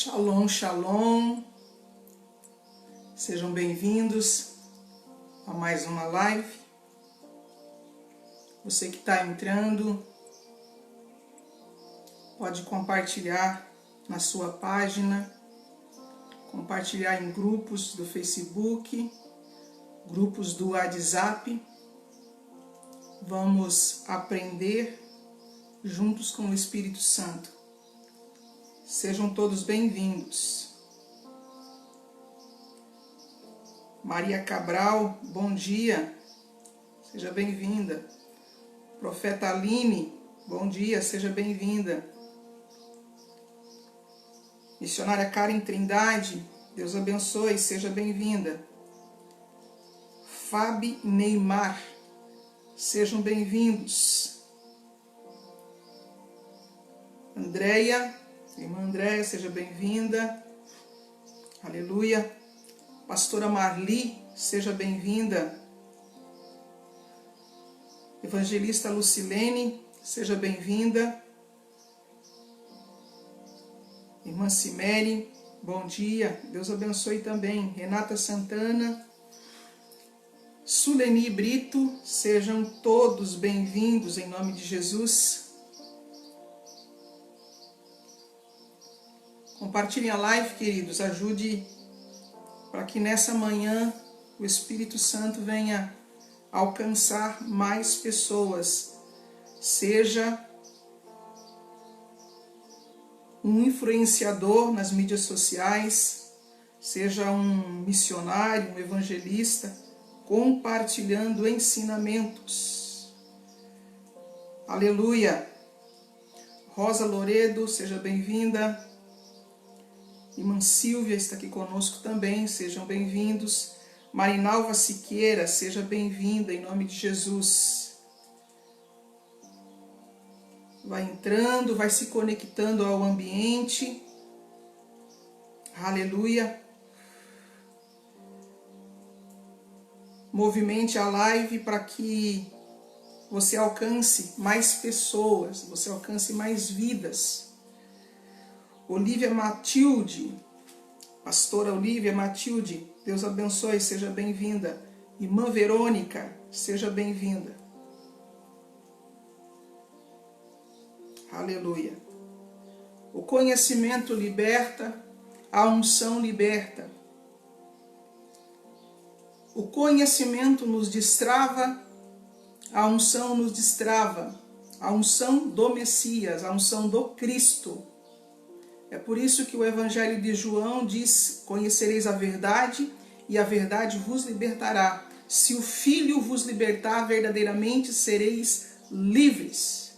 Shalom, shalom. Sejam bem-vindos a mais uma live. Você que está entrando, pode compartilhar na sua página, compartilhar em grupos do Facebook, grupos do WhatsApp. Vamos aprender juntos com o Espírito Santo. Sejam todos bem-vindos. Maria Cabral, bom dia, seja bem-vinda. Profeta Aline, bom dia, seja bem-vinda. Missionária Karen Trindade, Deus abençoe, seja bem-vinda. Fabi Neymar, sejam bem-vindos. Andréia, irmã Andréia, seja bem-vinda. Aleluia. Pastora Marli, seja bem-vinda. Evangelista Lucilene, seja bem-vinda. Irmã Cimere, bom dia, Deus abençoe também. Renata Santana, Suleni Brito, sejam todos bem-vindos em nome de Jesus. Compartilhem a live, queridos, ajude para que nessa manhã o Espírito Santo venha alcançar mais pessoas. Seja um influenciador nas mídias sociais, seja um missionário, um evangelista, compartilhando ensinamentos. Aleluia! Rosa Loredo, seja bem-vinda. Irmã Silvia está aqui conosco também, sejam bem-vindos. Marinalva Siqueira, seja bem-vinda em nome de Jesus. Vai entrando, vai se conectando ao ambiente. Aleluia. Movimente a live para que você alcance mais pessoas, você alcance mais vidas. Olívia Matilde, pastora Olívia Matilde, Deus abençoe, seja bem-vinda. Irmã Verônica, seja bem-vinda. Aleluia. O conhecimento liberta, a unção liberta. O conhecimento nos destrava, a unção nos destrava. A unção do Messias, a unção do Cristo. É por isso que o Evangelho de João diz: conhecereis a verdade e a verdade vos libertará. Se o Filho vos libertar, verdadeiramente sereis livres.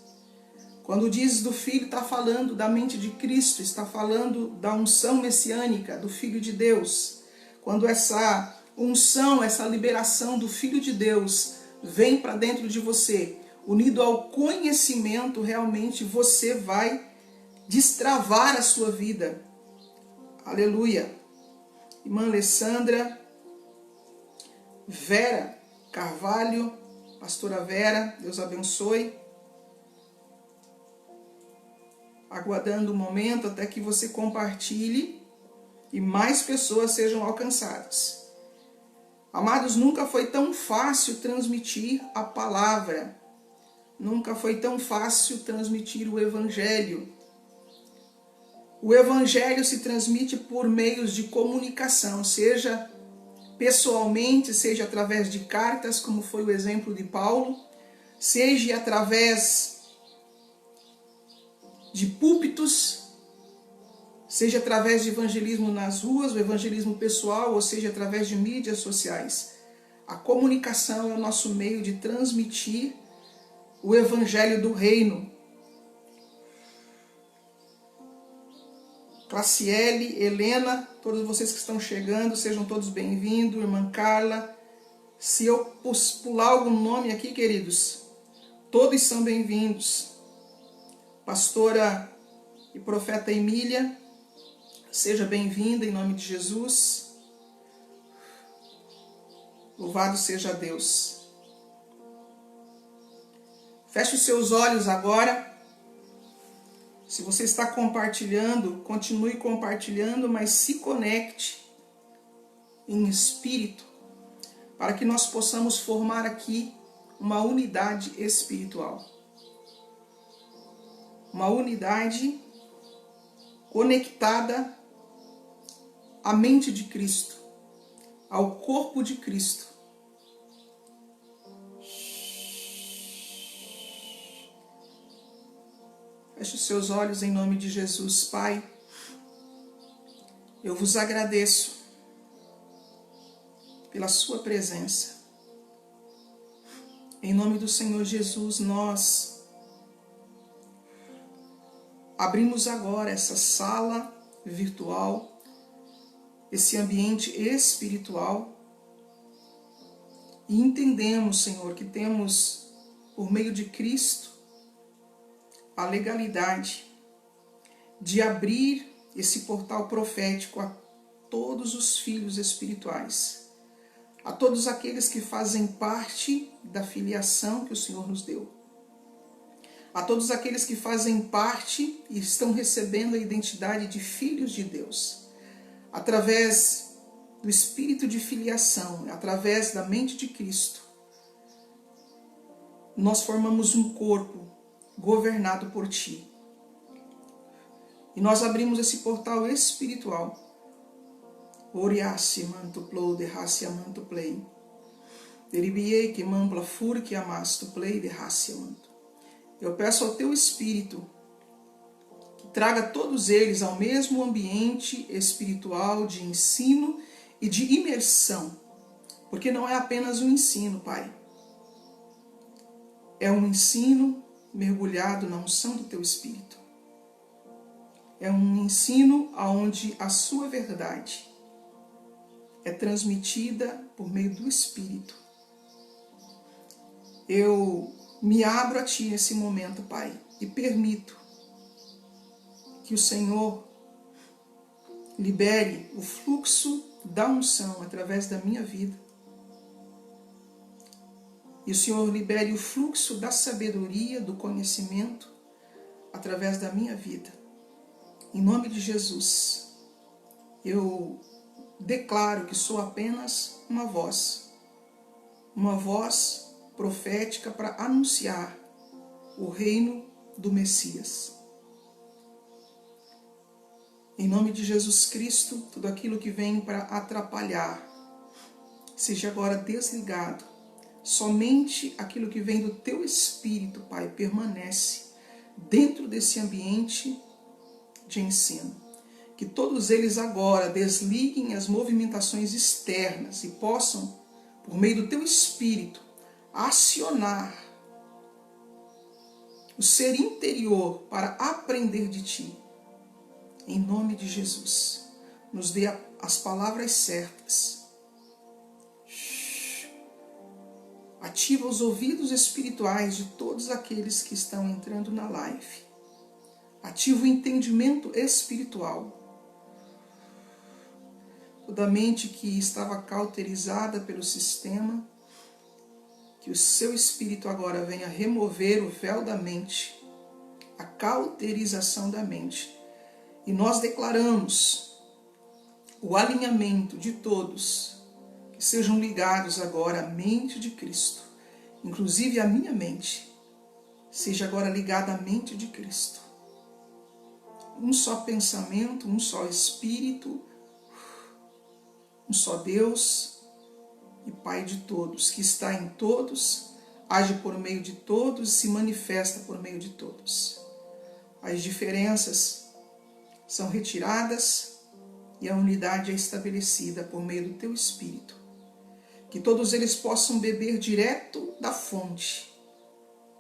Quando diz do Filho, está falando da mente de Cristo, está falando da unção messiânica do Filho de Deus. Quando essa unção, essa liberação do Filho de Deus vem para dentro de você, unido ao conhecimento, realmente você vai destravar a sua vida. Aleluia. Irmã Alessandra, Vera Carvalho, pastora Vera, Deus abençoe. Aguardando o momento até que você compartilhe e mais pessoas sejam alcançadas. Amados, nunca foi tão fácil transmitir a palavra. Nunca foi tão fácil transmitir o Evangelho. O Evangelho se transmite por meios de comunicação, seja pessoalmente, seja através de cartas, como foi o exemplo de Paulo, seja através de púlpitos, seja através de evangelismo nas ruas, o evangelismo pessoal, ou seja através de mídias sociais. A comunicação é o nosso meio de transmitir o Evangelho do Reino. Claciele, Helena, todos vocês que estão chegando, sejam todos bem-vindos. Irmã Carla, se eu pular algum nome aqui, queridos, todos são bem-vindos. Pastora e profeta Emília, seja bem-vinda em nome de Jesus. Louvado seja Deus. Feche os seus olhos agora. Se você está compartilhando, continue compartilhando, mas se conecte em espírito, para que nós possamos formar aqui uma unidade espiritual. Uma unidade conectada à mente de Cristo, ao corpo de Cristo. Feche os seus olhos em nome de Jesus. Pai, eu vos agradeço pela sua presença. Em nome do Senhor Jesus, nós abrimos agora essa sala virtual, esse ambiente espiritual, e entendemos, Senhor, que temos, por meio de Cristo, a legalidade de abrir esse portal profético a todos os filhos espirituais, a todos aqueles que fazem parte da filiação que o Senhor nos deu, a todos aqueles que fazem parte e estão recebendo a identidade de filhos de Deus, através do espírito de filiação, através da mente de Cristo. Nós formamos um corpo governado por Ti. E nós abrimos esse portal espiritual. Oriasse manto plou de racia manto play. Deribiei que mampla fur que amasto play de racia manto. Eu peço ao Teu Espírito que traga todos eles ao mesmo ambiente espiritual de ensino e de imersão. Porque não é apenas um ensino, Pai. É um ensino mergulhado na unção do Teu Espírito. É um ensino onde a sua verdade é transmitida por meio do Espírito. Eu me abro a Ti nesse momento, Pai, e permito que o Senhor libere o fluxo da unção através da minha vida. E o Senhor libere o fluxo da sabedoria, do conhecimento, através da minha vida. Em nome de Jesus, eu declaro que sou apenas uma voz profética para anunciar o reino do Messias. Em nome de Jesus Cristo, tudo aquilo que vem para atrapalhar, seja agora desligado. Somente aquilo que vem do Teu Espírito, Pai, permanece dentro desse ambiente de ensino. Que todos eles agora desliguem as movimentações externas e possam, por meio do Teu Espírito, acionar o ser interior para aprender de Ti. Em nome de Jesus, nos dê as palavras certas. Ativa os ouvidos espirituais de todos aqueles que estão entrando na live. Ativa o entendimento espiritual. Toda mente que estava cauterizada pelo sistema, que o Seu Espírito agora venha remover o véu da mente, a cauterização da mente. E nós declaramos o alinhamento de todos, que sejam ligados agora à mente de Cristo, inclusive a minha mente, seja agora ligada à mente de Cristo. Um só pensamento, um só Espírito, um só Deus e Pai de todos, que está em todos, age por meio de todos e se manifesta por meio de todos. As diferenças são retiradas e a unidade é estabelecida por meio do Teu Espírito. Que todos eles possam beber direto da fonte,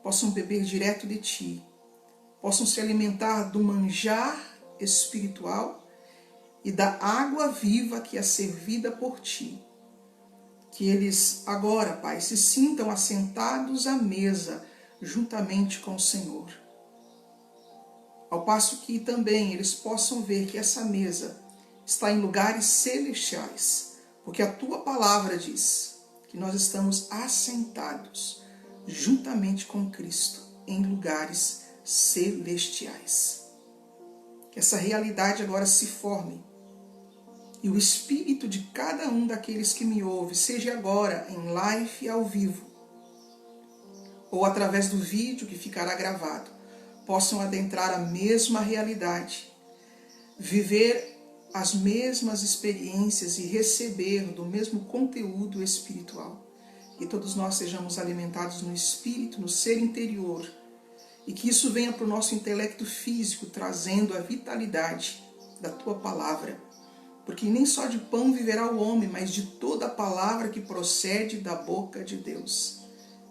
possam beber direto de Ti, possam se alimentar do manjar espiritual e da água viva que é servida por Ti. Que eles agora, Pai, se sintam assentados à mesa juntamente com o Senhor. Ao passo que também eles possam ver que essa mesa está em lugares celestiais, porque a Tua palavra diz que nós estamos assentados juntamente com Cristo em lugares celestiais. que essa realidade agora se forme. E o espírito de cada um daqueles que me ouve, seja agora em live e ao vivo, ou através do vídeo que ficará gravado, possam adentrar a mesma realidade, viver as mesmas experiências e receber do mesmo conteúdo espiritual. Que todos nós sejamos alimentados no espírito, no ser interior, e que isso venha para o nosso intelecto físico, trazendo a vitalidade da tua palavra. Porque nem só de pão viverá o homem, mas de toda a palavra que procede da boca de Deus.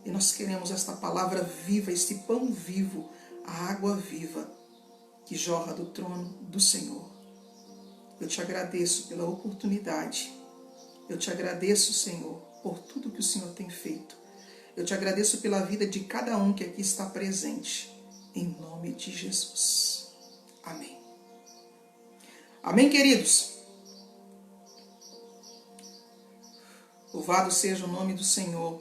E nós queremos esta palavra viva, este pão vivo, a água viva que jorra do trono do Senhor. Eu te agradeço pela oportunidade. Eu te agradeço, Senhor, por tudo que o Senhor tem feito. Eu te agradeço pela vida de cada um que aqui está presente. Em nome de Jesus. Amém. Amém, queridos? Louvado seja o nome do Senhor.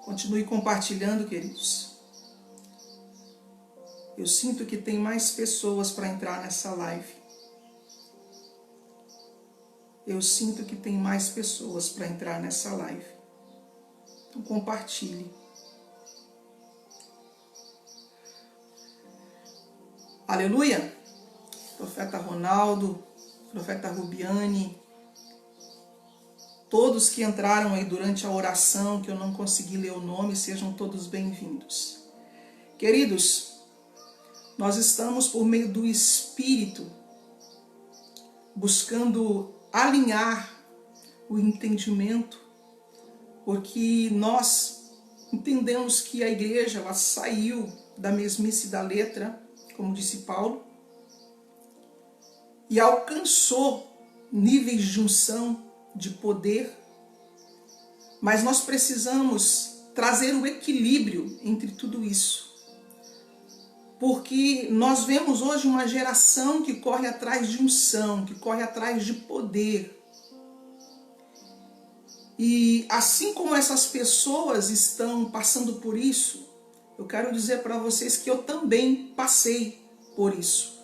Continue compartilhando, queridos. Eu sinto que tem mais pessoas para entrar nessa live. Eu sinto que tem mais pessoas para entrar nessa live. Então compartilhe. Aleluia! Profeta Ronaldo, Profeta Rubiane, todos que entraram aí durante a oração, que eu não consegui ler o nome, sejam todos bem-vindos. Queridos, nós estamos por meio do Espírito buscando alinhar o entendimento, porque nós entendemos que a igreja ela saiu da mesmice da letra, como disse Paulo, e alcançou níveis de unção, de poder, mas nós precisamos trazer o equilíbrio entre tudo isso. Porque nós vemos hoje uma geração que corre atrás de unção, que corre atrás de poder. E assim como essas pessoas estão passando por isso, eu quero dizer para vocês que eu também passei por isso.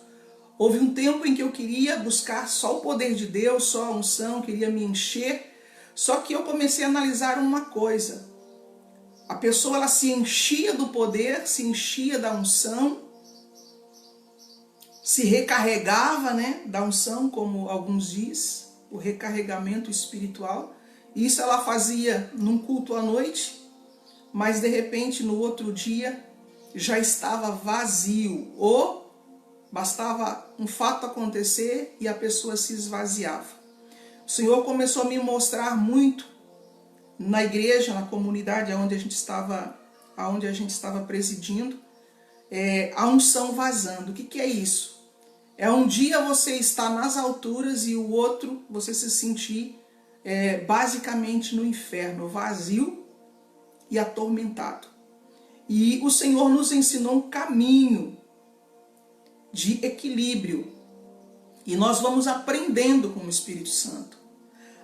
Houve um tempo em que eu queria buscar só o poder de Deus, só a unção, queria me encher. Só que eu comecei a analisar uma coisa. A pessoa ela se enchia do poder, se enchia da unção, se recarregava, né, da unção, como alguns dizem, o recarregamento espiritual. Isso ela fazia num culto à noite, mas de repente no outro dia já estava vazio, ou bastava um fato acontecer e a pessoa se esvaziava. O Senhor começou a me mostrar muito na igreja, na comunidade onde a gente estava presidindo, a unção vazando. O que é isso? É um dia você estar nas alturas e o outro você se sentir basicamente no inferno, vazio e atormentado. E o Senhor nos ensinou um caminho de equilíbrio. E nós vamos aprendendo com o Espírito Santo.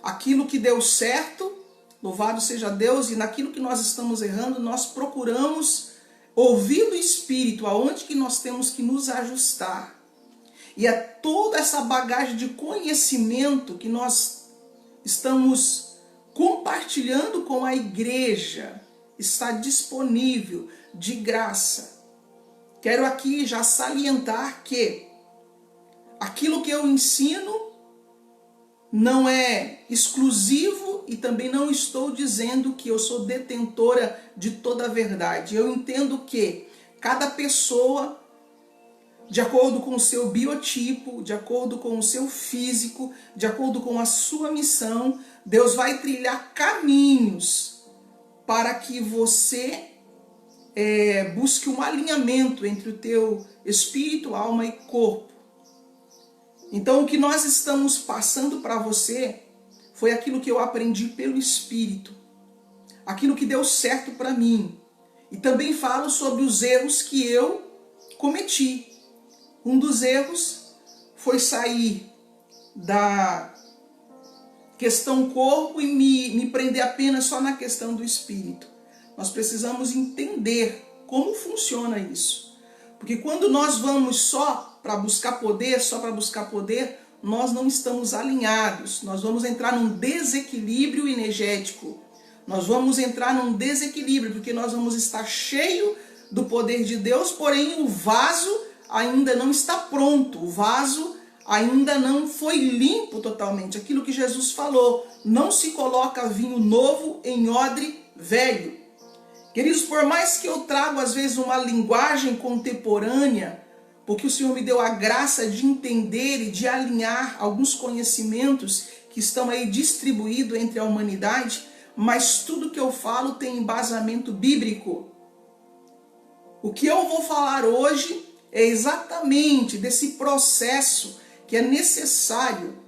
Aquilo que deu certo, louvado seja Deus, e naquilo que nós estamos errando, nós procuramos ouvir do Espírito aonde que nós temos que nos ajustar. E é toda essa bagagem de conhecimento que nós estamos compartilhando com a igreja, está disponível de graça. Quero aqui já salientar que aquilo que eu ensino não é exclusivo e também não estou dizendo que eu sou detentora de toda a verdade. Eu entendo que cada pessoa, de acordo com o seu biotipo, de acordo com o seu físico, de acordo com a sua missão, Deus vai trilhar caminhos para que você busque um alinhamento entre o teu espírito, alma e corpo. Então o que nós estamos passando para você foi aquilo que eu aprendi pelo Espírito, aquilo que deu certo para mim. E também falo sobre os erros que eu cometi. Um dos erros foi sair da questão corpo e me prender apenas só na questão do espírito. Nós precisamos entender como funciona isso. Porque quando nós vamos só para buscar poder, nós não estamos alinhados. Nós vamos entrar num desequilíbrio energético. Nós vamos entrar num desequilíbrio, porque nós vamos estar cheio do poder de Deus, porém o vaso ainda não está pronto. O vaso ainda não foi limpo totalmente. Aquilo que Jesus falou, não se coloca vinho novo em odre velho. Queridos, por mais que eu trago às vezes uma linguagem contemporânea, porque o Senhor me deu a graça de entender e de alinhar alguns conhecimentos que estão aí distribuídos entre a humanidade, mas tudo que eu falo tem embasamento bíblico. O que eu vou falar hoje é exatamente desse processo que é necessário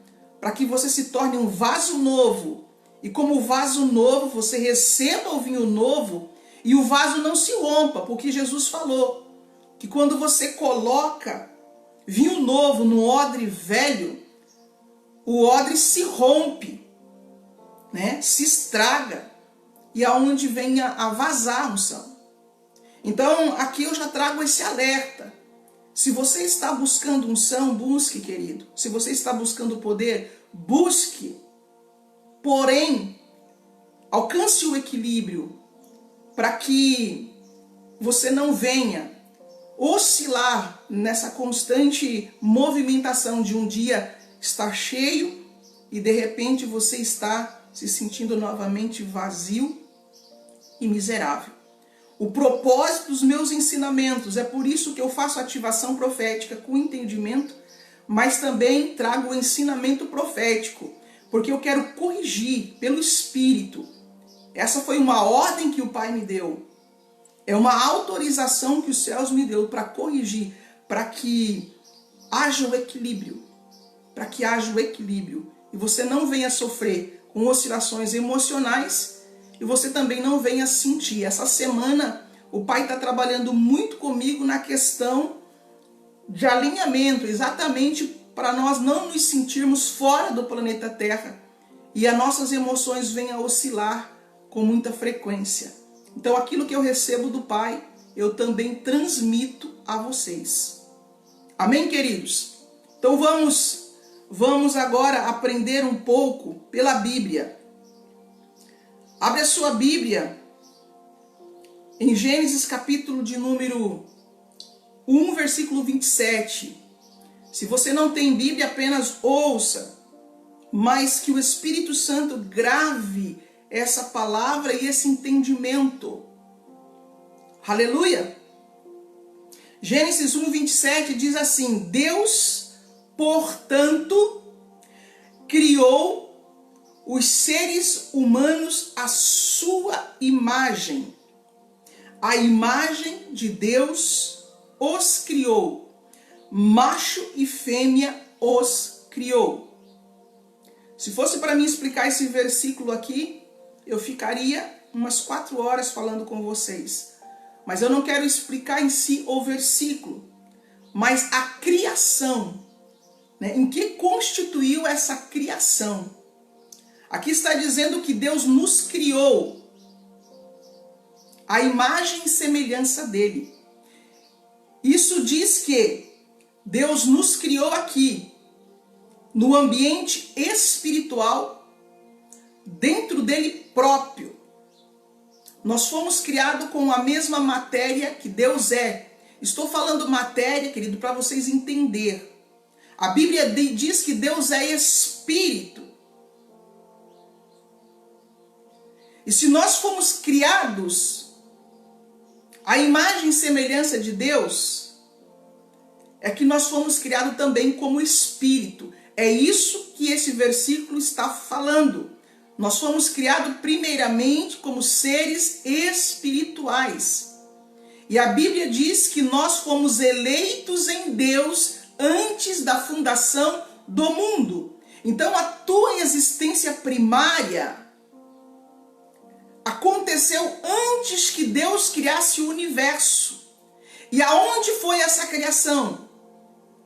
para que você se torne um vaso novo. E como vaso novo, você receba o vinho novo e o vaso não se rompa, porque Jesus falou que quando você coloca vinho novo no odre velho, o odre se rompe, né? Se estraga, e aonde venha a vazar a unção. Então, aqui eu já trago esse alerta. Se você está buscando unção, busque, querido. Se você está buscando poder, busque. Porém, alcance o equilíbrio para que você não venha oscilar nessa constante movimentação de um dia estar cheio e de repente você está se sentindo novamente vazio e miserável. O propósito dos meus ensinamentos, é por isso que eu faço ativação profética com entendimento, mas também trago o ensinamento profético, porque eu quero corrigir pelo Espírito. Essa foi uma ordem que o Pai me deu. É uma autorização que os céus me deu para corrigir, para que haja o equilíbrio. Para que haja o equilíbrio. E você não venha sofrer com oscilações emocionais e você também não venha sentir. Essa semana o Pai está trabalhando muito comigo na questão de alinhamento, exatamente para nós não nos sentirmos fora do planeta Terra e as nossas emoções venham a oscilar com muita frequência. Então aquilo que eu recebo do Pai, eu também transmito a vocês. Amém, queridos? Então vamos agora aprender um pouco pela Bíblia. Abre a sua Bíblia em Gênesis capítulo de número 1, versículo 27. Se você não tem Bíblia, apenas ouça, mas que o Espírito Santo grave essa palavra e esse entendimento. Aleluia! Gênesis 1, 27 diz assim: Deus, portanto, criou os seres humanos à sua imagem. A imagem de Deus os criou. Macho e fêmea os criou. Se fosse para mim explicar esse versículo aqui, eu ficaria umas 4 horas falando com vocês. Mas eu não quero explicar em si o versículo, mas a criação, né? Em que constituiu essa criação? Aqui está dizendo que Deus nos criou à imagem e semelhança dele. Isso diz que Deus nos criou aqui, no ambiente espiritual, dentro dele próprio. Nós fomos criados com a mesma matéria que Deus é. Estou falando matéria, querido, para vocês entenderem. A Bíblia diz que Deus é espírito. E se nós fomos criados à imagem e semelhança de Deus, é que nós fomos criados também como espírito. É isso que esse versículo está falando. Nós fomos criados primeiramente como seres espirituais. E a Bíblia diz que nós fomos eleitos em Deus antes da fundação do mundo. Então a tua existência primária aconteceu antes que Deus criasse o universo. E aonde foi essa criação?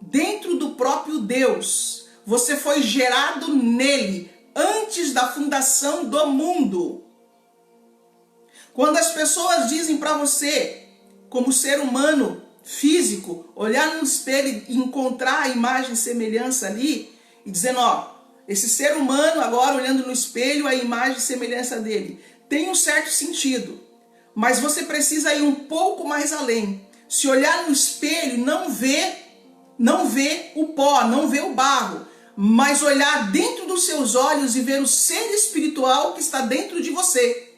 Dentro do próprio Deus. Você foi gerado nele antes da fundação do mundo. Quando as pessoas dizem para você, como ser humano físico, olhar no espelho e encontrar a imagem e semelhança ali, e dizendo, ó, esse ser humano agora olhando no espelho, a imagem e semelhança dele, tem um certo sentido, mas você precisa ir um pouco mais além. Se olhar no espelho, não vê o pó, não vê o barro, mas olhar dentro dos seus olhos e ver o ser espiritual que está dentro de você.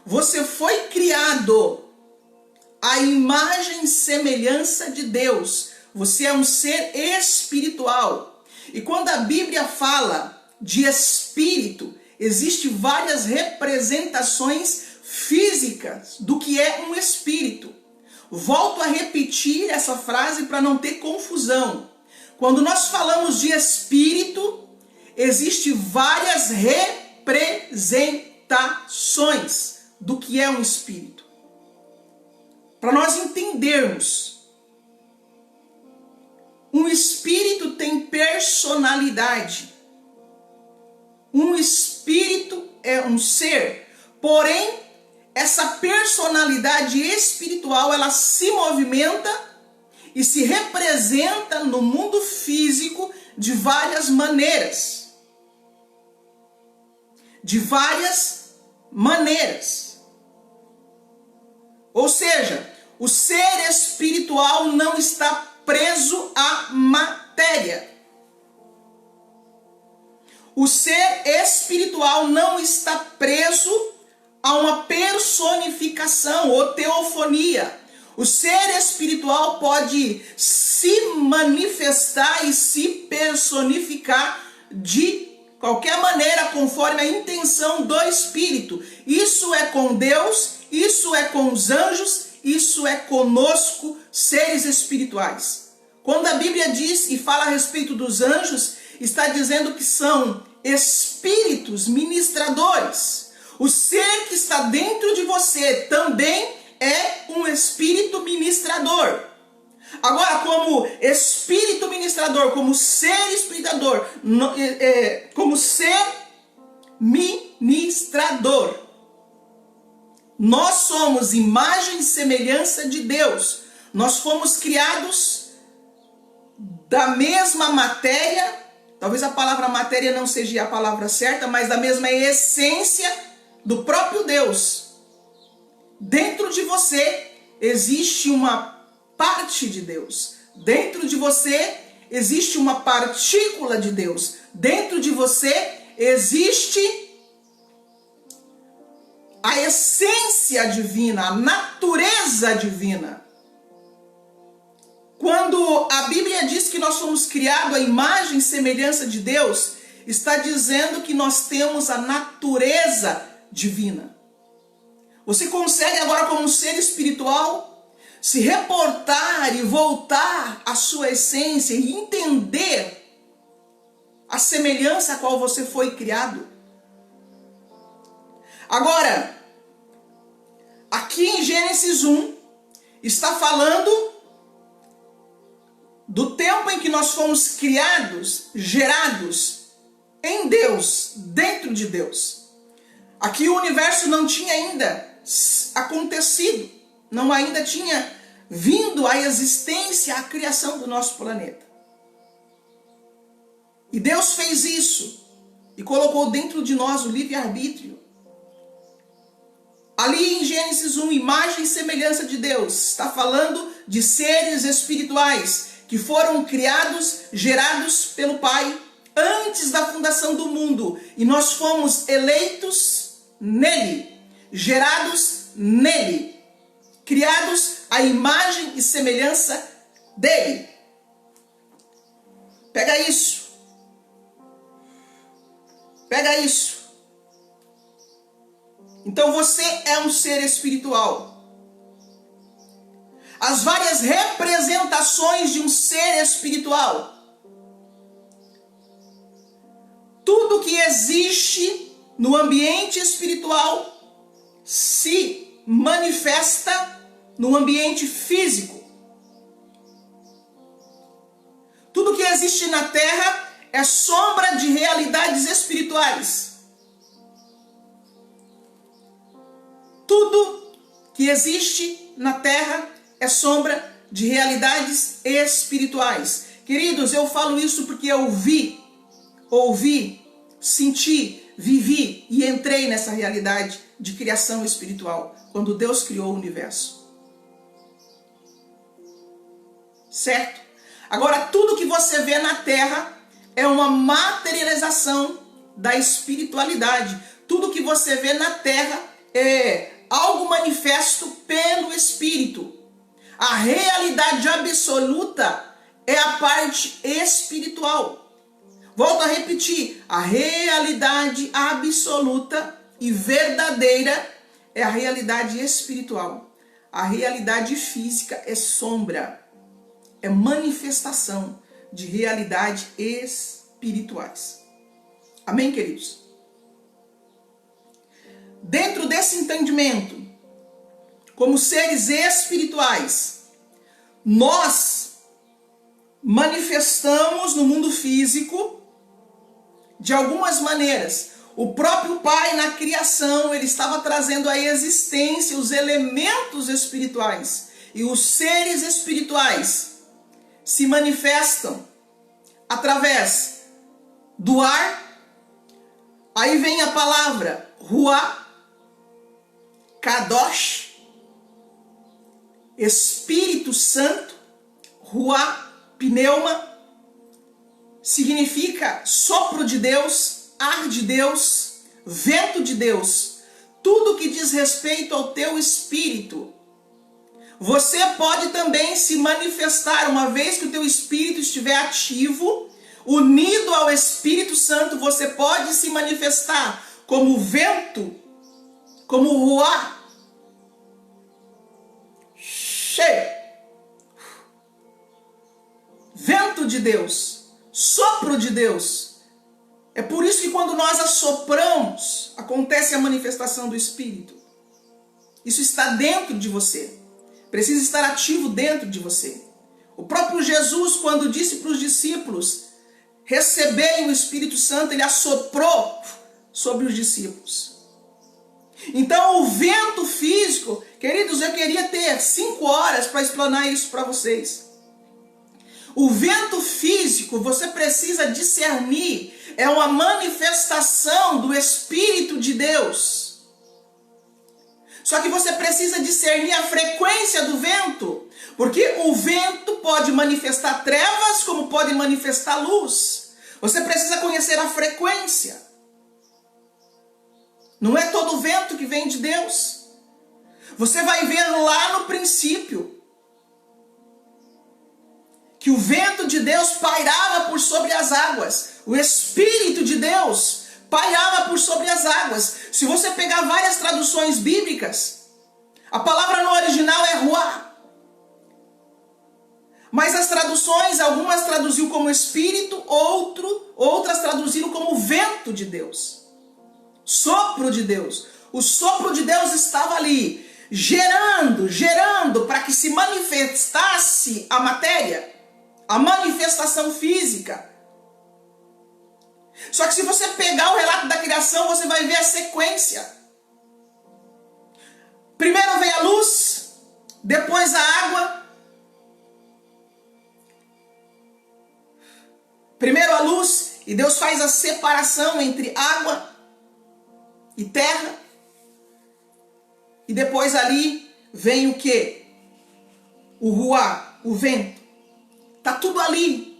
Você foi criado à imagem e semelhança de Deus. Você é um ser espiritual. E quando a Bíblia fala de espírito, existem várias representações físicas do que é um espírito. Volto a repetir essa frase para não ter confusão. Quando nós falamos de espírito, existem várias representações do que é um espírito. Para nós entendermos, um espírito tem personalidade. Um espírito é um ser, porém, essa personalidade espiritual, ela se movimenta e se representa no mundo físico de várias maneiras. De várias maneiras. Ou seja, o ser espiritual não está preso à matéria. O ser espiritual não está preso a uma personificação ou teofonia. O ser espiritual pode se manifestar e se personificar de qualquer maneira, conforme a intenção do Espírito. Isso é com Deus, isso é com os anjos, isso é conosco, seres espirituais. Quando a Bíblia diz e fala a respeito dos anjos, está dizendo que são espíritos ministradores. O ser que está dentro de você também é um espírito ministrador. Agora, como espírito ministrador, como ser espirituador, como ser ministrador, nós somos imagem e semelhança de Deus. Nós fomos criados da mesma matéria, talvez a palavra matéria não seja a palavra certa, mas da mesma essência do próprio Deus. Dentro de você existe uma parte de Deus. Dentro de você existe uma partícula de Deus. Dentro de você existe a essência divina, a natureza divina. Quando a Bíblia diz que nós fomos criados à imagem e semelhança de Deus, está dizendo que nós temos a natureza divina. Você consegue agora, como um ser espiritual, se reportar e voltar à sua essência e entender a semelhança a qual você foi criado? Agora, aqui em Gênesis 1, está falando do tempo em que nós fomos criados, gerados em Deus, dentro de Deus. Aqui o universo não tinha ainda acontecido, não ainda tinha vindo à existência a criação do nosso planeta. E Deus fez isso e colocou dentro de nós o livre-arbítrio. Ali em Gênesis 1, imagem e semelhança de Deus, está falando de seres espirituais que foram criados, gerados pelo Pai antes da fundação do mundo. E nós fomos eleitos nele, gerados nele, criados à imagem e semelhança dele. Pega isso. Pega isso. Então você é um ser espiritual. As várias representações de um ser espiritual. Tudo que existe no ambiente espiritual se manifesta no ambiente físico. Tudo que existe na terra é sombra de realidades espirituais. Tudo que existe na terra é sombra de realidades espirituais. Queridos, eu falo isso porque eu ouvi, senti, vivi e entrei nessa realidade de criação espiritual, quando Deus criou o universo. Certo? Agora, tudo que você vê na terra é uma materialização da espiritualidade. Tudo que você vê na terra é algo manifesto pelo Espírito. A realidade absoluta é a parte espiritual. Volto a repetir, a realidade absoluta e verdadeira é a realidade espiritual. A realidade física é sombra, é manifestação de realidades espirituais. Amém, queridos? Dentro desse entendimento, como seres espirituais, nós manifestamos no mundo físico de algumas maneiras. O próprio Pai, na criação, ele estava trazendo à existência os elementos espirituais. E os seres espirituais se manifestam através do ar. Aí vem a palavra Ruá, Kadosh, Espírito Santo. Ruá, pneuma, significa sopro de Deus, ar de Deus, vento de Deus. Tudo que diz respeito ao teu espírito. Você pode também se manifestar, uma vez que o teu espírito estiver ativo, unido ao Espírito Santo, você pode se manifestar como vento, como ruá, cheio, vento de Deus, sopro de Deus. É por isso que quando nós assopramos, acontece a manifestação do Espírito. Isso está dentro de você. Precisa estar ativo dentro de você. O próprio Jesus, quando disse para os discípulos receberem o Espírito Santo, ele assoprou sobre os discípulos. Então o vento físico, queridos, eu queria ter 5 horas para explanar isso para vocês. O vento físico, você precisa discernir, é uma manifestação do Espírito de Deus. Só que você precisa discernir a frequência do vento, porque o vento pode manifestar trevas, como pode manifestar luz. Você precisa conhecer a frequência. Não é todo vento que vem de Deus. Você vai ver lá no princípio que o vento de Deus pairava por sobre as águas. O Espírito de Deus pairava por sobre as águas. Se você pegar várias traduções bíblicas, a palavra no original é ruá. Mas as traduções, algumas traduziu como Espírito, outras traduziram como vento de Deus. Sopro de Deus. O sopro de Deus estava ali, gerando para que se manifestasse a matéria, a manifestação física. Só que se você pegar o relato da criação, você vai ver a sequência. Primeiro vem a luz, depois a água. Primeiro a luz, e Deus faz a separação entre água e terra. E depois ali vem o quê? O ruá, o vento. Tá tudo ali.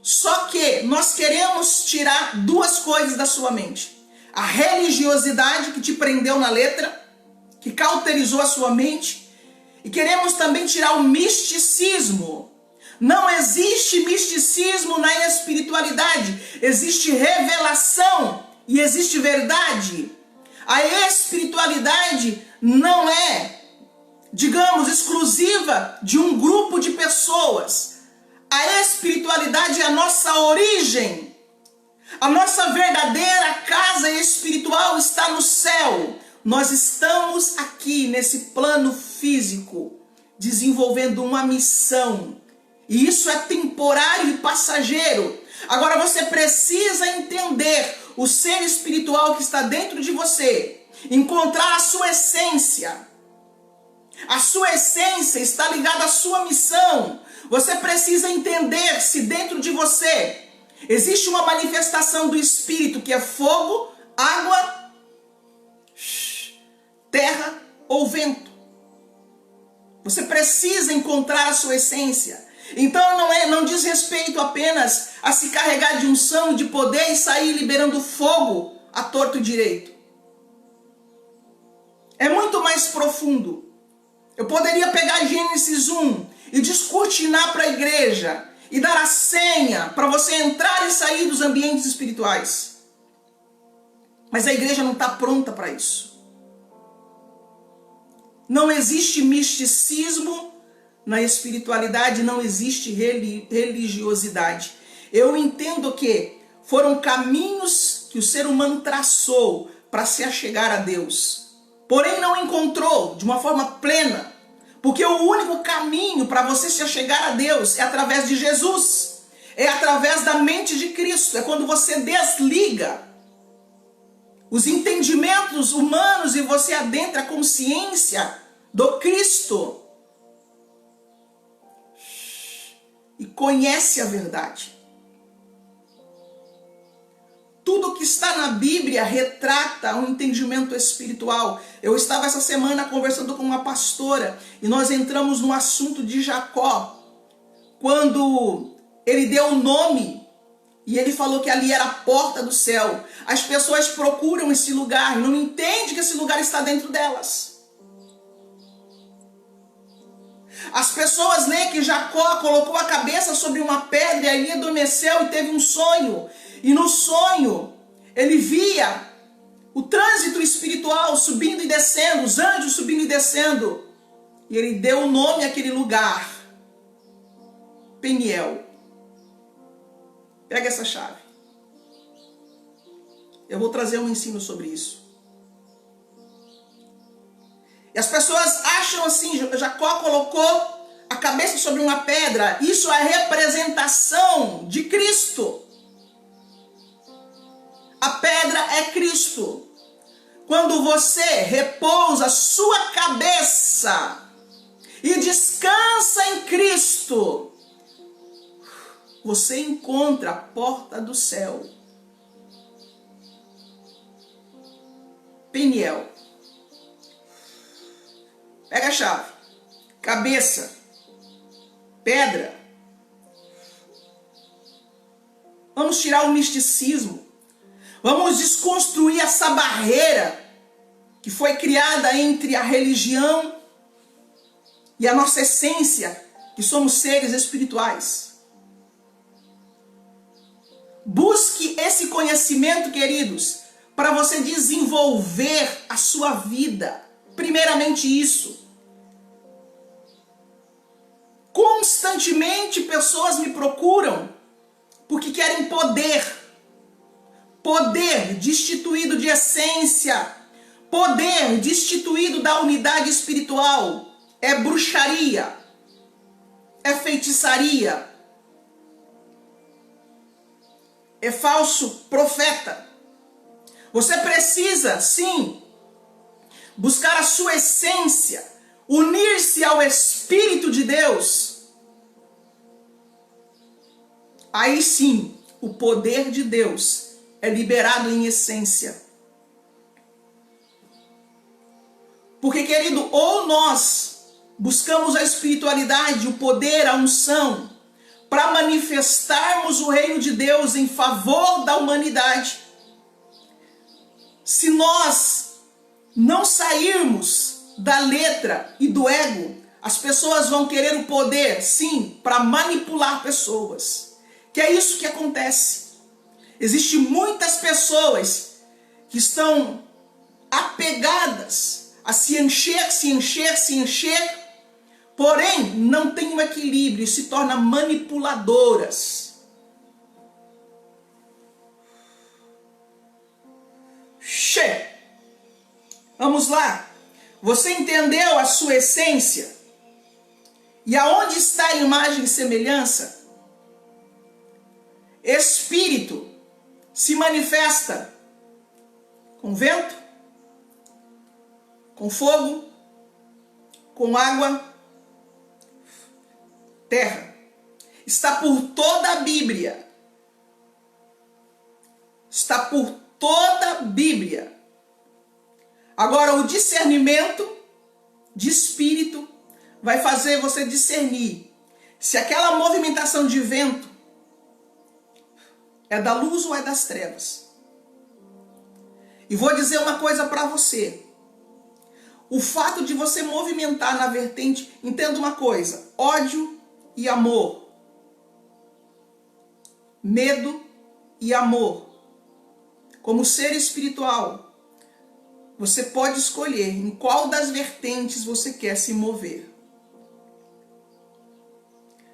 Só que nós queremos tirar 2 coisas da sua mente. A religiosidade que te prendeu na letra, que cauterizou a sua mente. E queremos também tirar o misticismo. Não existe misticismo na espiritualidade. Existe revelação e existe verdade. A espiritualidade não é, digamos, exclusiva de um grupo de pessoas. A espiritualidade é a nossa origem. A nossa verdadeira casa espiritual está no céu. Nós estamos aqui nesse plano físico, desenvolvendo uma missão. E isso é temporário e passageiro. Agora você precisa entender o ser espiritual que está dentro de você. Encontrar a sua essência. A sua essência está ligada à sua missão. Você precisa entender se dentro de você existe uma manifestação do Espírito que é fogo, água, terra ou vento. Você precisa encontrar a sua essência. Então não diz respeito apenas a se carregar de unção, de poder e sair liberando fogo à torto e direito. É muito mais profundo. Eu poderia pegar Gênesis 1 e descortinar para a igreja e dar a senha para você entrar e sair dos ambientes espirituais. Mas a igreja não está pronta para isso. Não existe misticismo na espiritualidade, não existe religiosidade. Eu entendo que foram caminhos que o ser humano traçou para se achegar a Deus. Porém não encontrou de uma forma plena. Porque o único caminho para você se achegar a Deus é através de Jesus. É através da mente de Cristo. É quando você desliga os entendimentos humanos e você adentra a consciência do Cristo. E conhece a verdade. Tudo que está na Bíblia retrata um entendimento espiritual. Eu estava essa semana conversando com uma pastora e nós entramos no assunto de Jacó. Quando ele deu o nome e ele falou que ali era a porta do céu. As pessoas procuram esse lugar e não entendem que esse lugar está dentro delas. As pessoas leem que Jacó colocou a cabeça sobre uma pedra e ali adormeceu e teve um sonho. E no sonho, ele via o trânsito espiritual subindo e descendo, os anjos subindo e descendo. E ele deu o nome àquele lugar, Peniel. Pega essa chave. Eu vou trazer um ensino sobre isso. E as pessoas acham assim, Jacó colocou a cabeça sobre uma pedra. Isso é a representação de Cristo. A pedra é Cristo. Quando você repousa sua cabeça e descansa em Cristo, você encontra a porta do céu. Peniel. Pega a chave. Cabeça. Pedra. Vamos tirar o misticismo. Vamos desconstruir essa barreira que foi criada entre a religião e a nossa essência, que somos seres espirituais. Busque esse conhecimento, queridos, para você desenvolver a sua vida. Primeiramente isso. Constantemente pessoas me procuram porque querem poder. Poder destituído de essência. Poder destituído da unidade espiritual. É bruxaria. É feitiçaria. É falso profeta. Você precisa, sim, buscar a sua essência, unir-se ao Espírito de Deus. Aí sim, o poder de Deus é liberado em essência. Porque, querido, ou nós buscamos a espiritualidade, o poder, a unção, para manifestarmos o reino de Deus em favor da humanidade. Se nós não sairmos da letra e do ego, as pessoas vão querer o poder, sim, para manipular pessoas. Que é isso que acontece. Existem muitas pessoas que estão apegadas a se encher, porém não tem um equilíbrio e se tornam manipuladoras. Vamos lá. Você entendeu a sua essência? E aonde está a imagem e semelhança? Espírito se manifesta com vento, com fogo, com água, terra. Está por toda a Bíblia. Está por toda a Bíblia. Agora, o discernimento de espírito vai fazer você discernir se aquela movimentação de vento é da luz ou é das trevas. E vou dizer uma coisa para você. O fato de você movimentar na vertente, entenda uma coisa, ódio e amor, medo e amor, como ser espiritual, você pode escolher em qual das vertentes você quer se mover.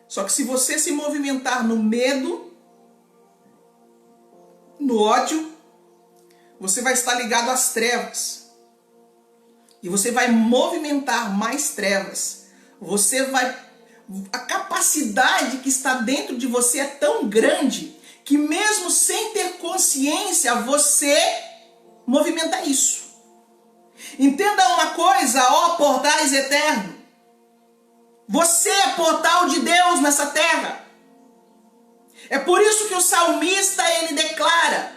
Só que se você se movimentar no medo, no ódio, você vai estar ligado às trevas. E você vai movimentar mais trevas. A capacidade que está dentro de você é tão grande que mesmo sem ter consciência, você movimenta isso. Entenda uma coisa, ó portais eternos. Você é portal de Deus nessa terra. É por isso que o salmista ele declara: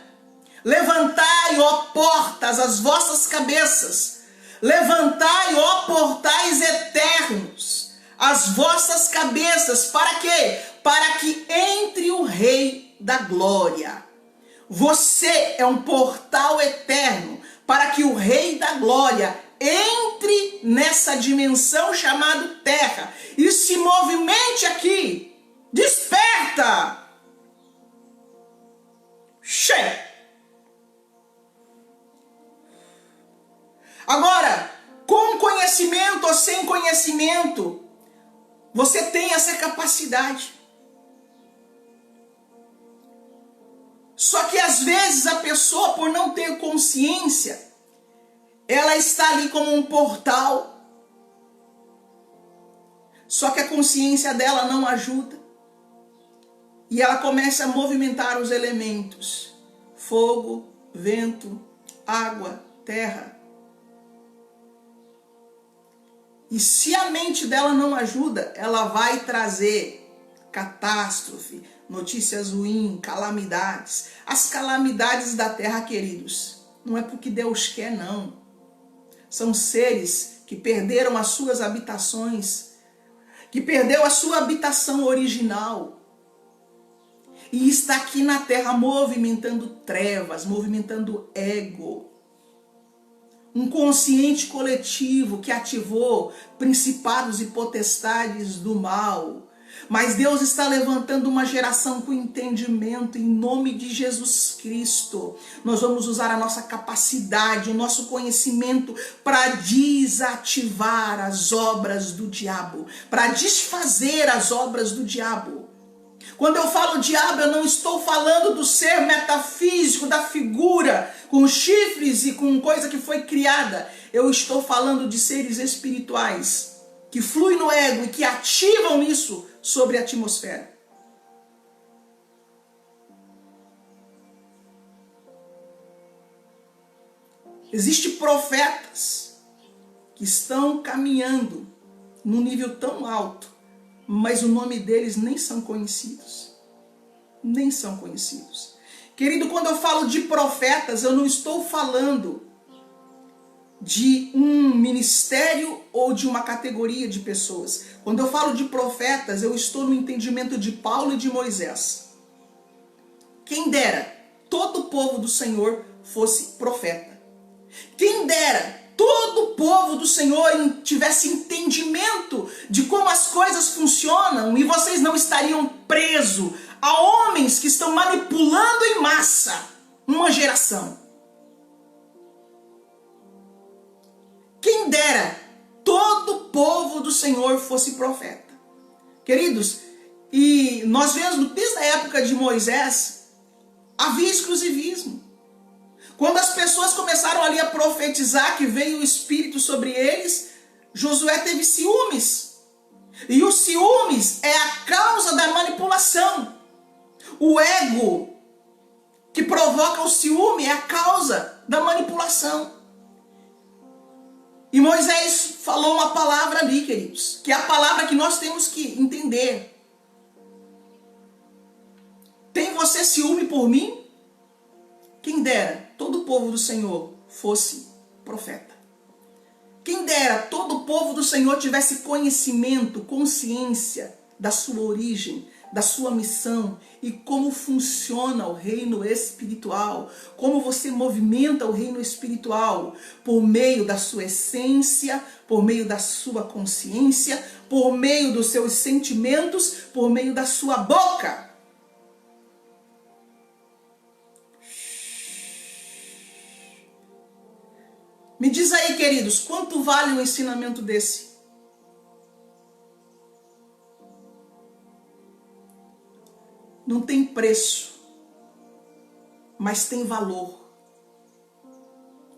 levantai, ó portas, as vossas cabeças. Levantai, ó portais eternos, as vossas cabeças. Para quê? Para que entre o Rei da Glória. Você é um portal eterno para que o Rei da Glória entre nessa dimensão chamada terra e se movimente aqui. Desperta! Che! Agora, com conhecimento ou sem conhecimento, você tem essa capacidade. Só que às vezes a pessoa, por não ter consciência, ela está ali como um portal. Só que a consciência dela não ajuda. E ela começa a movimentar os elementos: fogo, vento, água, terra. E se a mente dela não ajuda, ela vai trazer catástrofe, notícias ruins, calamidades. As calamidades da terra, queridos, não é porque Deus quer, não. São seres que perderam as suas habitações, que perdeu a sua habitação original. E está aqui na terra movimentando trevas, movimentando ego. Um consciente coletivo que ativou principados e potestades do mal. Mas Deus está levantando uma geração com entendimento em nome de Jesus Cristo. Nós vamos usar a nossa capacidade, o nosso conhecimento para desativar as obras do diabo, para desfazer as obras do diabo. Quando eu falo diabo, eu não estou falando do ser metafísico, da figura, com chifres e com coisa que foi criada. Eu estou falando de seres espirituais, que fluem no ego e que ativam isso sobre a atmosfera. Existem profetas que estão caminhando num nível tão alto, mas o nome deles nem são conhecidos. Nem são conhecidos. Querido, quando eu falo de profetas, eu não estou falando de um ministério ou de uma categoria de pessoas. Quando eu falo de profetas, eu estou no entendimento de Paulo e de Moisés. Quem dera todo o povo do Senhor fosse profeta. Quem dera todo o povo do Senhor tivesse entendimento de como as coisas funcionam e vocês não estariam presos a homens que estão manipulando em massa uma geração. Quem dera todo o povo do Senhor fosse profeta. Queridos, e nós vemos desde a época de Moisés, havia exclusivismo. Quando as pessoas começaram ali a profetizar que veio o Espírito sobre eles, Josué teve ciúmes. E os ciúmes é a causa da manipulação. O ego que provoca o ciúme é a causa da manipulação. E Moisés falou uma palavra ali, queridos, que é a palavra que nós temos que entender. Tem você ciúme por mim? Quem dera todo o povo do Senhor fosse profeta. Quem dera todo o povo do Senhor tivesse conhecimento, consciência da sua origem, da sua missão e como funciona o reino espiritual, como você movimenta o reino espiritual por meio da sua essência, por meio da sua consciência, por meio dos seus sentimentos, por meio da sua boca. Me diz aí, queridos, quanto vale um ensinamento desse? Não tem preço, mas tem valor.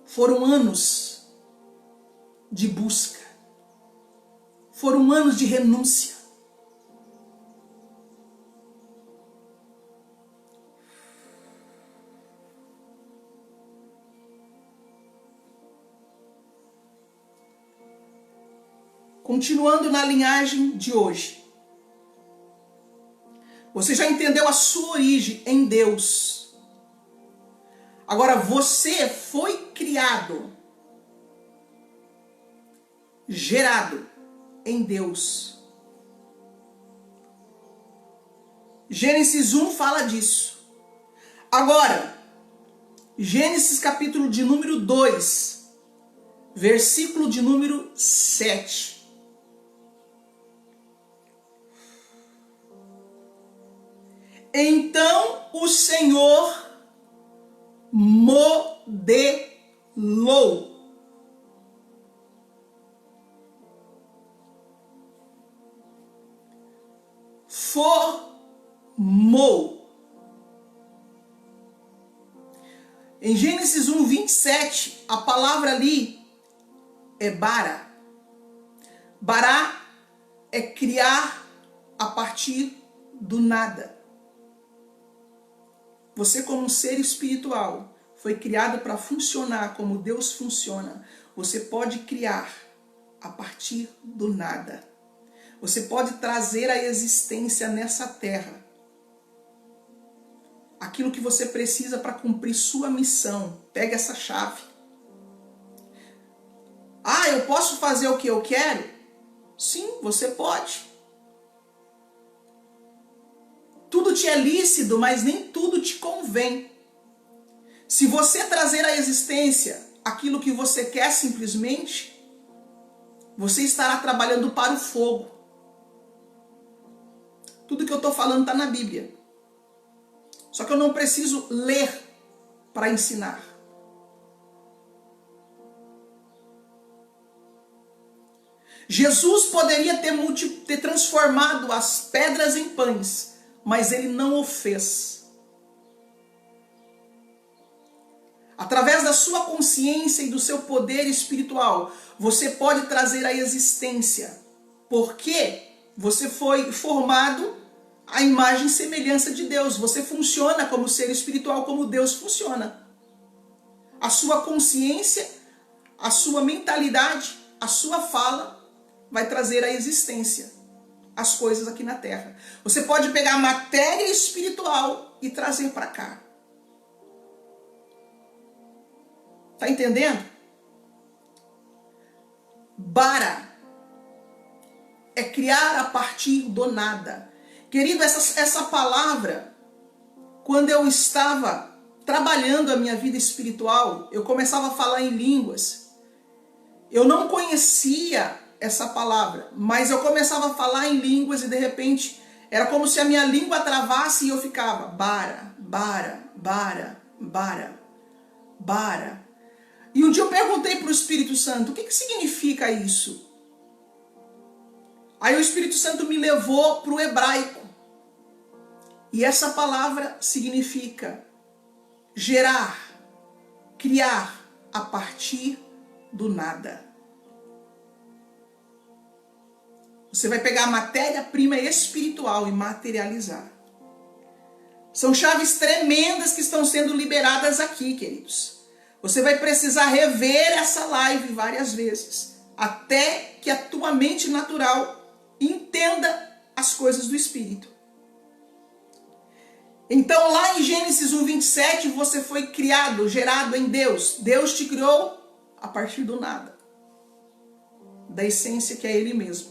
Foram anos de busca, foram anos de renúncia. Continuando na linhagem de hoje. Você já entendeu a sua origem em Deus. Agora você foi criado, gerado em Deus. Gênesis 1 fala disso. Agora, Gênesis capítulo de número 2, versículo de número 7. Então o Senhor modelou. Formou. Em Gênesis 1, 27, a palavra ali é bara. Bará é criar a partir do nada. Você, como um ser espiritual, foi criado para funcionar como Deus funciona. Você pode criar a partir do nada. Você pode trazer à existência nessa terra aquilo que você precisa para cumprir sua missão. Pega essa chave. Ah, eu posso fazer o que eu quero? Sim, você pode. Tudo te é lícito, mas nem tudo te convém. Se você trazer à existência aquilo que você quer simplesmente, você estará trabalhando para o fogo. Tudo que eu estou falando está na Bíblia. Só que eu não preciso ler para ensinar. Jesus poderia ter transformado as pedras em pães, mas ele não o fez. Através da sua consciência e do seu poder espiritual, você pode trazer à existência, porque você foi formado à imagem e semelhança de Deus. Você funciona como ser espiritual, como Deus funciona. A sua consciência, a sua mentalidade, a sua fala vai trazer à existência as coisas aqui na terra. Você pode pegar a matéria espiritual e trazer para cá. Tá entendendo? Bara é criar a partir do nada. Querido, essa palavra, quando eu estava trabalhando a minha vida espiritual, eu começava a falar em línguas. Eu não conhecia essa palavra, mas eu começava a falar em línguas e de repente era como se a minha língua travasse e eu ficava bara, bara, bara, bara, bara. E um dia eu perguntei para o Espírito Santo, o que significa isso? Aí o Espírito Santo me levou para o hebraico. E essa palavra significa gerar, criar a partir do nada. Você vai pegar a matéria-prima espiritual e materializar. São chaves tremendas que estão sendo liberadas aqui, queridos. Você vai precisar rever essa live várias vezes, até que a tua mente natural entenda as coisas do Espírito. Então lá em Gênesis 1:27, você foi criado, gerado em Deus. Deus te criou a partir do nada, da essência que é Ele mesmo.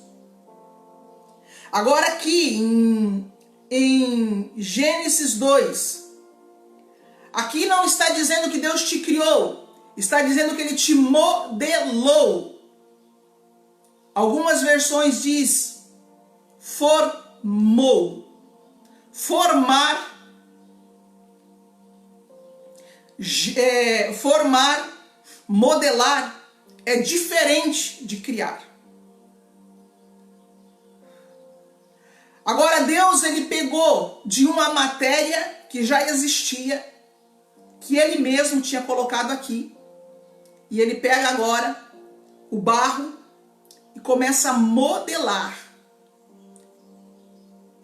Agora aqui em Gênesis 2, aqui não está dizendo que Deus te criou, está dizendo que Ele te modelou. Algumas versões diz formou. Formar, modelar é diferente de criar. Agora Deus, ele pegou de uma matéria que já existia, que ele mesmo tinha colocado aqui, e ele pega agora o barro e começa a modelar.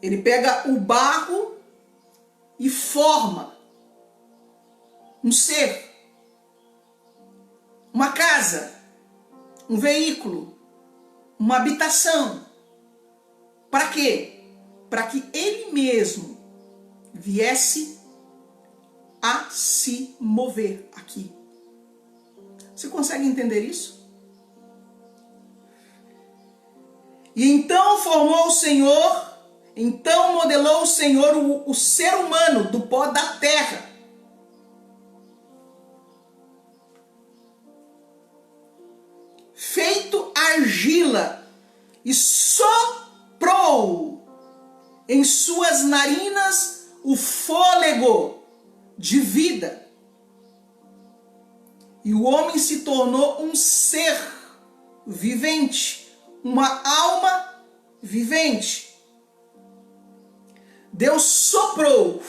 Ele pega o barro e forma um ser, uma casa, um veículo, uma habitação. Para quê? Para que ele mesmo viesse a se mover aqui. Você consegue entender isso? E então formou o Senhor, então modelou o Senhor o ser humano do pó da terra. Feito argila, e soprou em suas narinas o fôlego de vida. E o homem se tornou um ser vivente, uma alma vivente. Deus soprou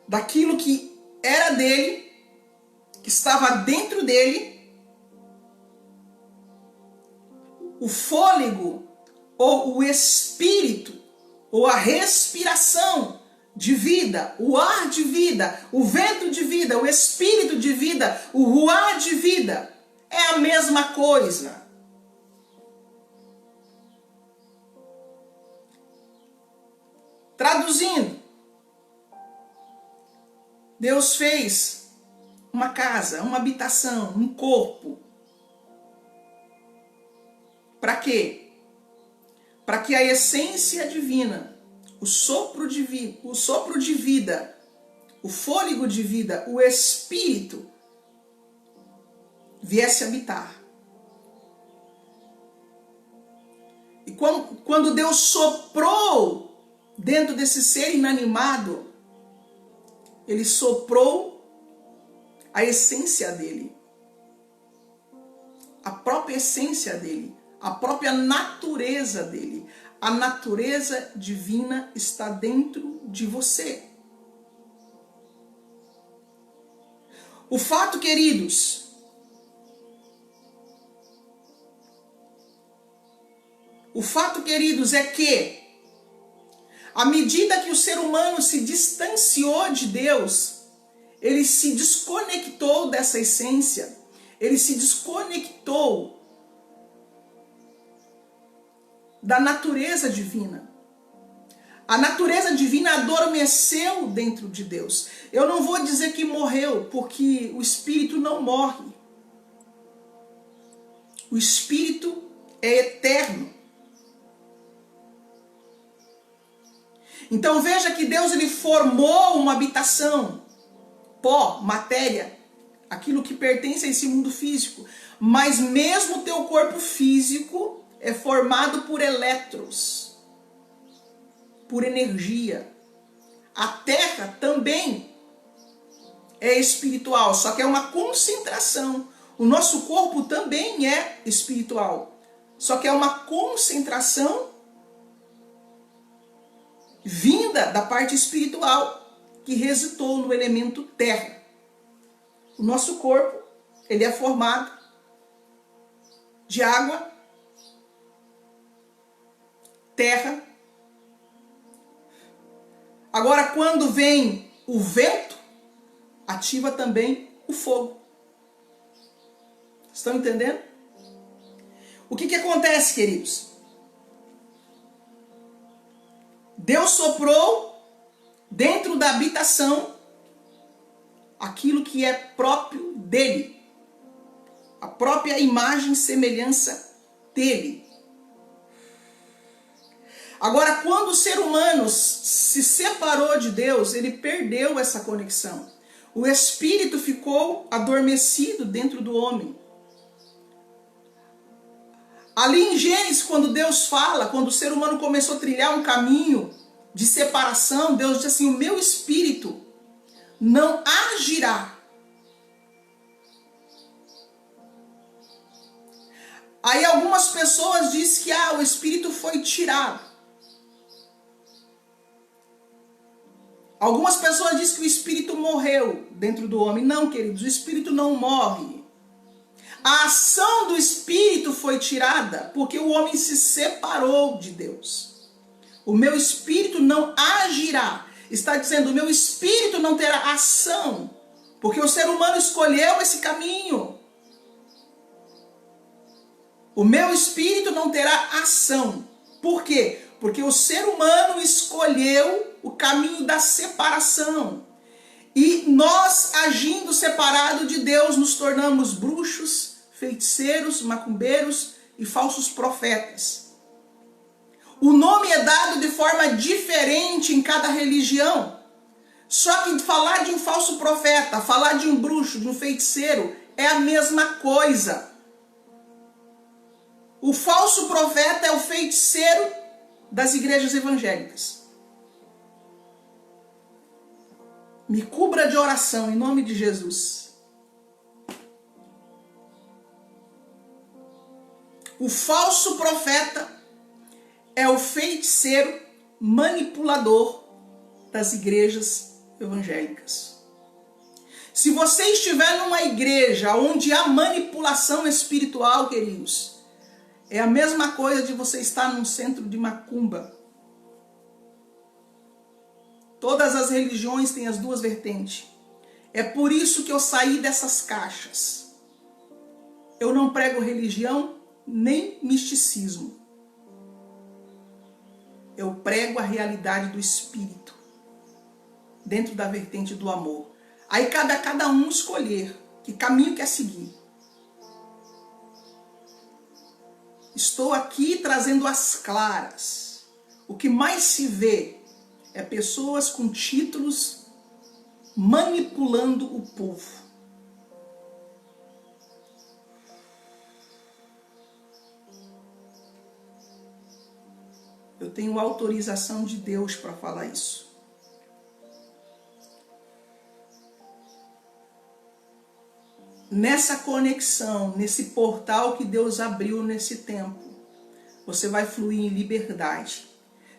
daquilo que era dele, que estava dentro dele, o fôlego, ou o espírito, ou a respiração de vida, o ar de vida, o vento de vida, o espírito de vida, o ruar de vida. É a mesma coisa. Traduzindo, Deus fez uma casa, uma habitação, um corpo. Para quê? Para que a essência divina, o sopro de vida, o fôlego de vida, o espírito, viesse habitar. E quando Deus soprou dentro desse ser inanimado, Ele soprou a essência dele, a própria essência dele, a própria natureza dele. A natureza divina está dentro de você. O fato, queridos, é que, à medida que o ser humano se distanciou de Deus, ele se desconectou dessa essência, ele se desconectou da natureza divina. A natureza divina adormeceu dentro de Deus. Eu não vou dizer que morreu, porque o espírito não morre. O espírito é eterno. Então veja que Deus, ele formou uma habitação, pó, matéria, aquilo que pertence a esse mundo físico. Mas mesmo o teu corpo físico é formado por elétrons, por energia. A terra também é espiritual, só que é uma concentração. O nosso corpo também é espiritual, só que é uma concentração vinda da parte espiritual que resultou no elemento terra. O nosso corpo, ele é formado de água, terra. Agora, quando vem o vento, ativa também o fogo. Estão entendendo? O que acontece, queridos? Deus soprou dentro da habitação aquilo que é próprio dele. A própria imagem e semelhança dele. Agora, quando o ser humano se separou de Deus, ele perdeu essa conexão. O espírito ficou adormecido dentro do homem. Ali em Gênesis, quando Deus fala, quando o ser humano começou a trilhar um caminho de separação, Deus disse assim: o meu espírito não agirá. Aí algumas pessoas dizem que o espírito foi tirado. Algumas pessoas dizem que o espírito morreu dentro do homem. Não, queridos, o espírito não morre. A ação do espírito foi tirada porque o homem se separou de Deus. O meu espírito não agirá. Está dizendo, o meu espírito não terá ação, porque o ser humano escolheu esse caminho. O meu espírito não terá ação. Por quê? Porque o ser humano escolheu o caminho da separação. E nós, agindo separado de Deus, nos tornamos bruxos, feiticeiros, macumbeiros e falsos profetas. O nome é dado de forma diferente em cada religião. Só que falar de um falso profeta, falar de um bruxo, de um feiticeiro, é a mesma coisa. O falso profeta é o feiticeiro das igrejas evangélicas. Me cubra de oração em nome de Jesus. O falso profeta é o feiticeiro manipulador das igrejas evangélicas. Se você estiver numa igreja onde há manipulação espiritual, queridos, é a mesma coisa de você estar num centro de macumba. Todas as religiões têm as duas vertentes. É por isso que eu saí dessas caixas. Eu não prego religião nem misticismo. Eu prego a realidade do Espírito, dentro da vertente do amor. Aí cabe a cada um escolher que caminho quer seguir. Estou aqui trazendo as claras. O que mais se vê é pessoas com títulos manipulando o povo. Eu tenho autorização de Deus para falar isso. Nessa conexão, nesse portal que Deus abriu nesse tempo, você vai fluir em liberdade.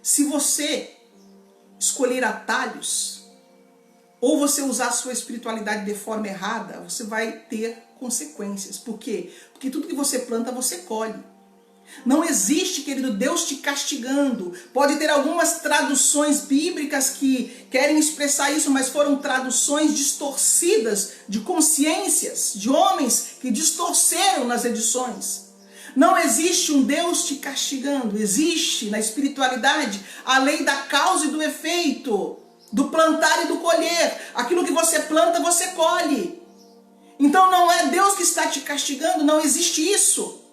Se você escolher atalhos, ou você usar a sua espiritualidade de forma errada, você vai ter consequências. Por quê? Porque tudo que você planta, você colhe. Não existe, querido, Deus te castigando. Pode ter algumas traduções bíblicas que querem expressar isso, mas foram traduções distorcidas de consciências de homens que distorceram nas edições. Não existe um Deus te castigando. Existe na espiritualidade a lei da causa e do efeito, do plantar e do colher. Aquilo que você planta, você colhe. Então não é Deus que está te castigando, não existe isso.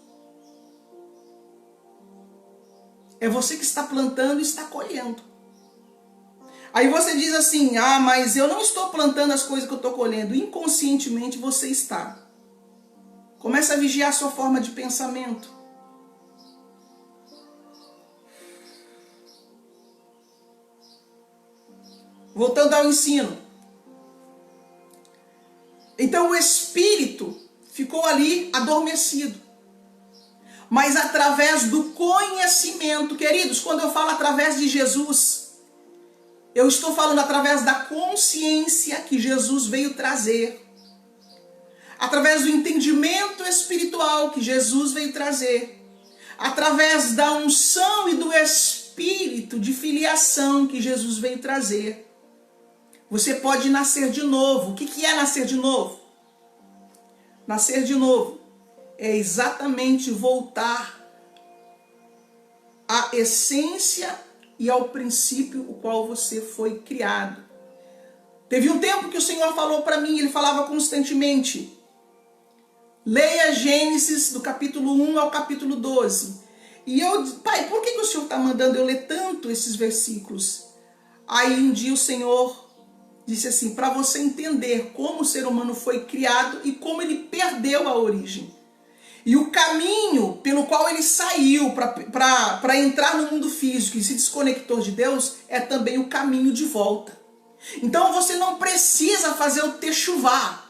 É você que está plantando e está colhendo. Aí você diz assim, mas eu não estou plantando as coisas que eu estou colhendo. Inconscientemente você está. Começa a vigiar a sua forma de pensamento. Voltando ao ensino. Então o espírito ficou ali adormecido. Mas através do conhecimento, queridos, quando eu falo através de Jesus, eu estou falando através da consciência que Jesus veio trazer. Através do entendimento espiritual que Jesus veio trazer. Através da unção e do espírito de filiação que Jesus veio trazer. Você pode nascer de novo. O que é nascer de novo? Nascer de novo é exatamente voltar à essência e ao princípio o qual você foi criado. Teve um tempo que o Senhor falou para mim, ele falava constantemente: leia Gênesis do capítulo 1 ao capítulo 12. E eu, pai, por que o Senhor está mandando eu ler tanto esses versículos? Aí um dia o Senhor disse assim, para você entender como o ser humano foi criado e como ele perdeu a origem. E o caminho pelo qual ele saiu para entrar no mundo físico e se desconectou de Deus é também o caminho de volta. Então você não precisa fazer o techuvá.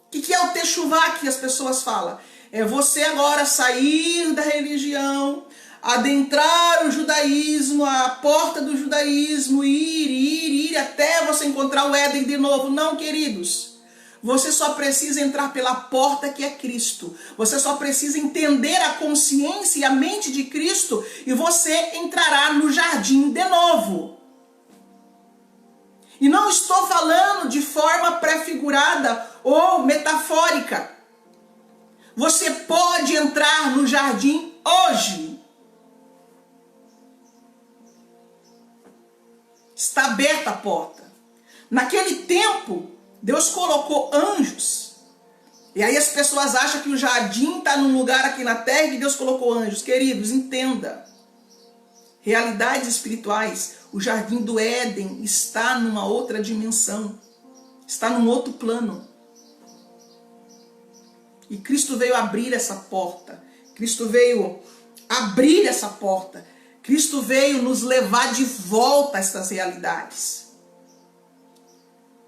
O que é o techuvá que as pessoas falam? É você agora sair da religião, adentrar o judaísmo, a porta do judaísmo, ir até você encontrar o Éden de novo. Não, queridos. Você só precisa entrar pela porta que é Cristo. Você só precisa entender a consciência e a mente de Cristo e você entrará no jardim de novo. E não estou falando de forma prefigurada ou metafórica. Você pode entrar no jardim hoje. Está aberta a porta. Naquele tempo, Deus colocou anjos. E aí as pessoas acham que o jardim está num lugar aqui na terra e que Deus colocou anjos. Queridos, entenda. Realidades espirituais, o jardim do Éden está numa outra dimensão. Está num outro plano. E Cristo veio abrir essa porta. Cristo veio abrir essa porta. Cristo veio nos levar de volta a essas realidades.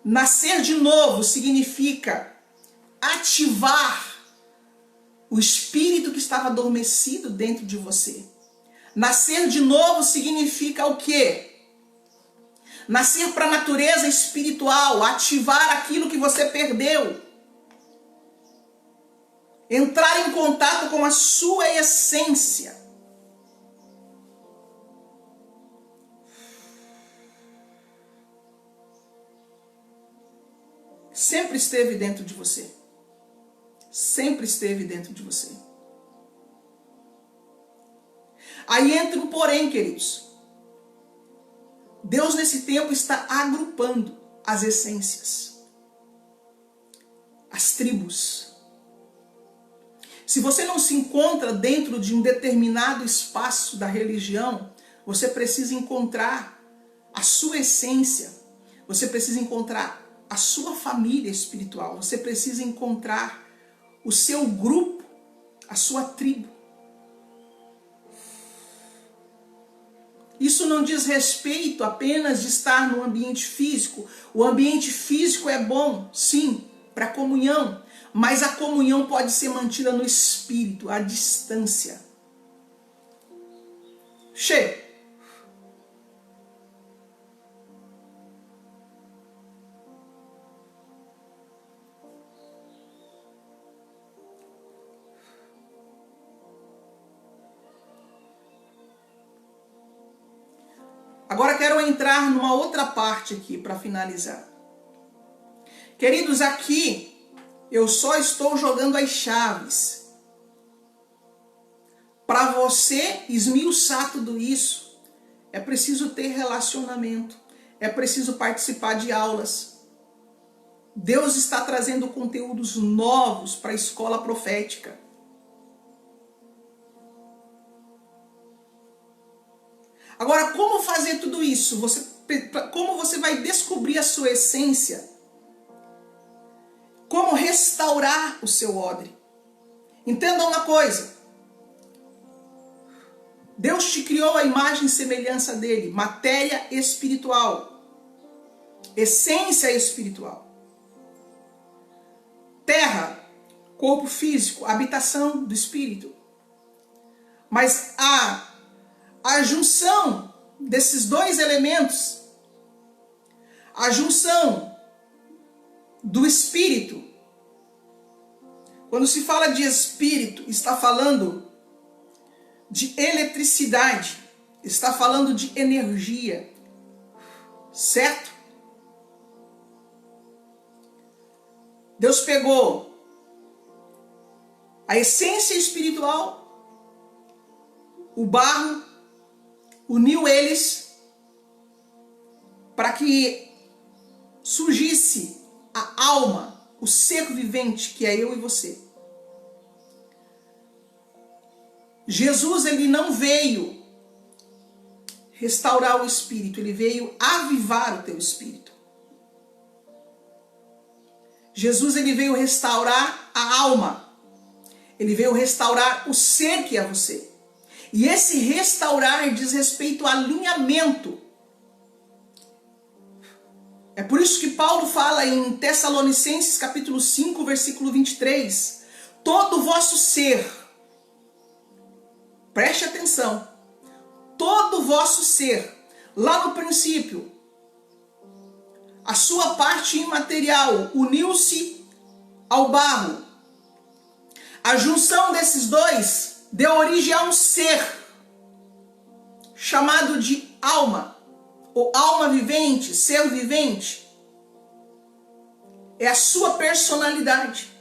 Nascer de novo significa ativar o espírito que estava adormecido dentro de você. Nascer de novo significa o quê? Nascer para a natureza espiritual, ativar aquilo que você perdeu. Entrar em contato com a sua essência. Sempre esteve dentro de você. Sempre esteve dentro de você. Aí entra um porém, queridos. Deus nesse tempo está agrupando as essências. As tribos. Se você não se encontra dentro de um determinado espaço da religião, você precisa encontrar a sua essência. Você precisa encontrar a sua família espiritual. Você precisa encontrar o seu grupo, a sua tribo. Isso não diz respeito apenas de estar no ambiente físico. O ambiente físico é bom, sim, para comunhão. Mas a comunhão pode ser mantida no espírito, à distância. Chega. Agora quero entrar numa outra parte aqui para finalizar. Queridos, aqui eu só estou jogando as chaves. Para você esmiuçar tudo isso, é preciso ter relacionamento. É preciso participar de aulas. Deus está trazendo conteúdos novos para a escola profética. Agora, como fazer tudo isso? Como você vai descobrir a sua essência? Como restaurar o seu odre? Entenda uma coisa. Deus te criou a imagem e semelhança dele. Matéria espiritual. Essência espiritual. Terra, corpo físico, habitação do espírito. Mas a junção desses dois elementos, a junção do espírito, quando se fala de espírito, está falando de eletricidade, está falando de energia, certo? Deus pegou a essência espiritual, o barro, uniu eles para que surgisse a alma, o ser vivente, que é eu e você. Jesus, ele não veio restaurar o espírito, ele veio avivar o teu espírito. Jesus, ele veio restaurar a alma, ele veio restaurar o ser que é você. E esse restaurar diz respeito ao alinhamento. É por isso que Paulo fala em Tessalonicenses capítulo 5, versículo 23, todo o vosso ser, preste atenção, todo o vosso ser, lá no princípio, a sua parte imaterial uniu-se ao barro. A junção desses dois deu origem a um ser chamado de alma, ou alma vivente, ser vivente. É a sua personalidade.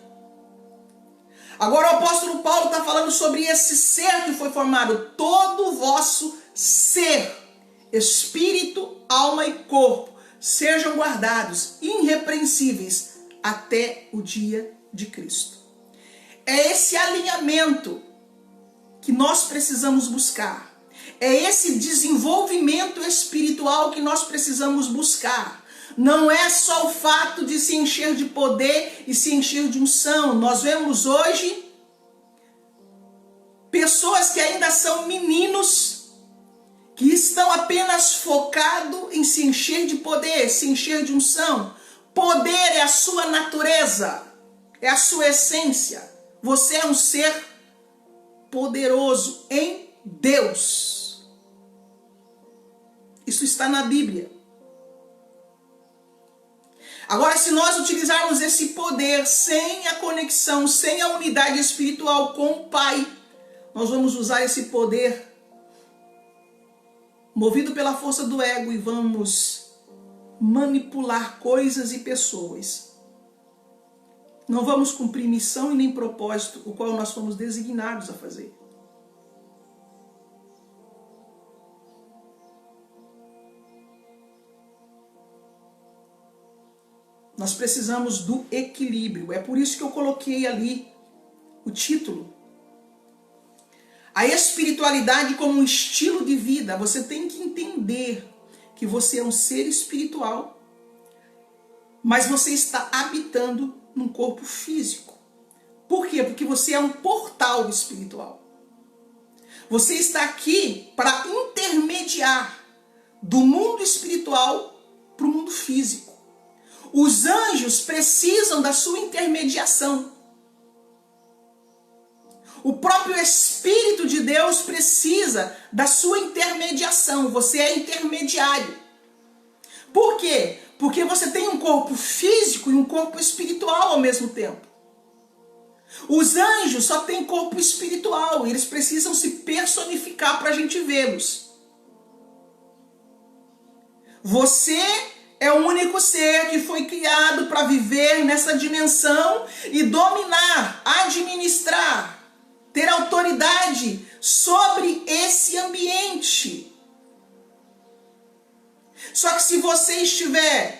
Agora o apóstolo Paulo está falando sobre esse ser que foi formado, todo o vosso ser, espírito, alma e corpo, sejam guardados irrepreensíveis até o dia de Cristo. É esse alinhamento que nós precisamos buscar. É esse desenvolvimento espiritual que nós precisamos buscar. Não é só o fato de se encher de poder e se encher de unção. Nós vemos hoje pessoas que ainda são meninos, que estão apenas focados em se encher de poder, se encher de unção. Poder é a sua natureza, é a sua essência. Você é um ser poderoso em Deus. Isso está na Bíblia. Agora, se nós utilizarmos esse poder sem a conexão, sem a unidade espiritual com o Pai, nós vamos usar esse poder movido pela força do ego e vamos manipular coisas e pessoas. Não vamos cumprir missão e nem propósito, o qual nós fomos designados a fazer. Nós precisamos do equilíbrio. É por isso que eu coloquei ali o título. A espiritualidade como um estilo de vida. Você tem que entender que você é um ser espiritual, mas você está habitando num corpo físico. Por quê? Porque você é um portal espiritual. Você está aqui para intermediar do mundo espiritual para o mundo físico. Os anjos precisam da sua intermediação. O próprio Espírito de Deus precisa da sua intermediação. Você é intermediário. Por quê? Porque você tem um corpo físico e um corpo espiritual ao mesmo tempo. Os anjos só têm corpo espiritual. Eles precisam se personificar para a gente vê-los. Você é o único ser que foi criado para viver nessa dimensão e dominar, administrar, ter autoridade sobre esse ambiente. Só que se você estiver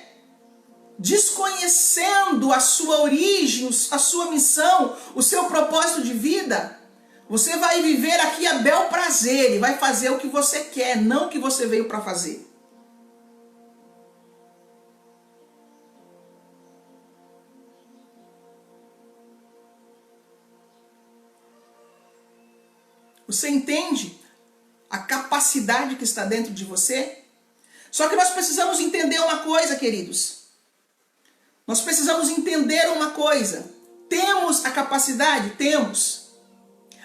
desconhecendo a sua origem, a sua missão, o seu propósito de vida, você vai viver aqui a bel prazer e vai fazer o que você quer, não o que você veio para fazer. Você entende a capacidade que está dentro de você? Só que nós precisamos entender uma coisa, queridos. Nós precisamos entender uma coisa. Temos a capacidade? Temos.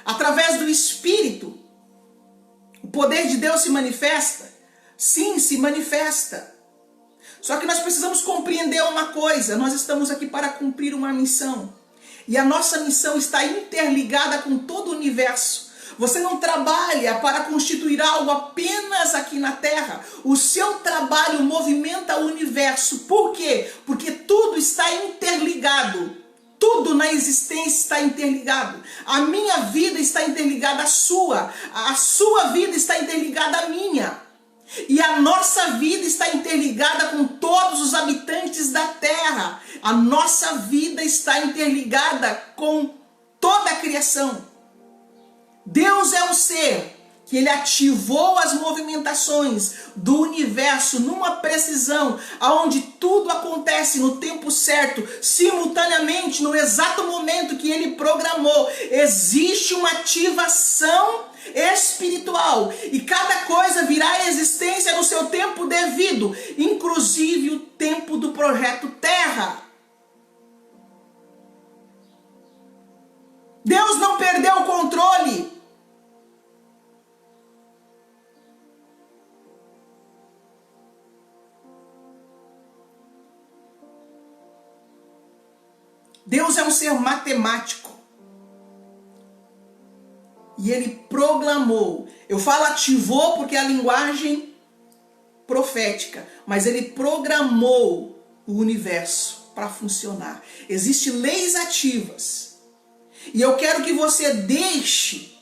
Através do Espírito, o poder de Deus se manifesta? Sim, se manifesta. Só que nós precisamos compreender uma coisa. Nós estamos aqui para cumprir uma missão. E a nossa missão está interligada com todo o universo. Você não trabalha para constituir algo apenas aqui na Terra. O seu trabalho movimenta o universo. Por quê? Porque tudo está interligado. Tudo Tudo na existência está interligado. A minha vida está interligada à sua. A sua vida está interligada à minha. E a nossa vida está interligada com todos os habitantes da terra. A nossa vida está interligada com toda a criação. Deus é um ser que ele ativou as movimentações do universo numa precisão, aonde tudo acontece no tempo certo, simultaneamente, no exato momento que ele programou. Existe uma ativação espiritual e cada coisa virá à existência no seu tempo devido, inclusive o tempo do projeto Terra. Deus não perdeu o controle. Deus é um ser matemático. E ele programou. Eu falo ativou porque é a linguagem profética. Mas ele programou o universo para funcionar. Existem leis ativas. E eu quero que você deixe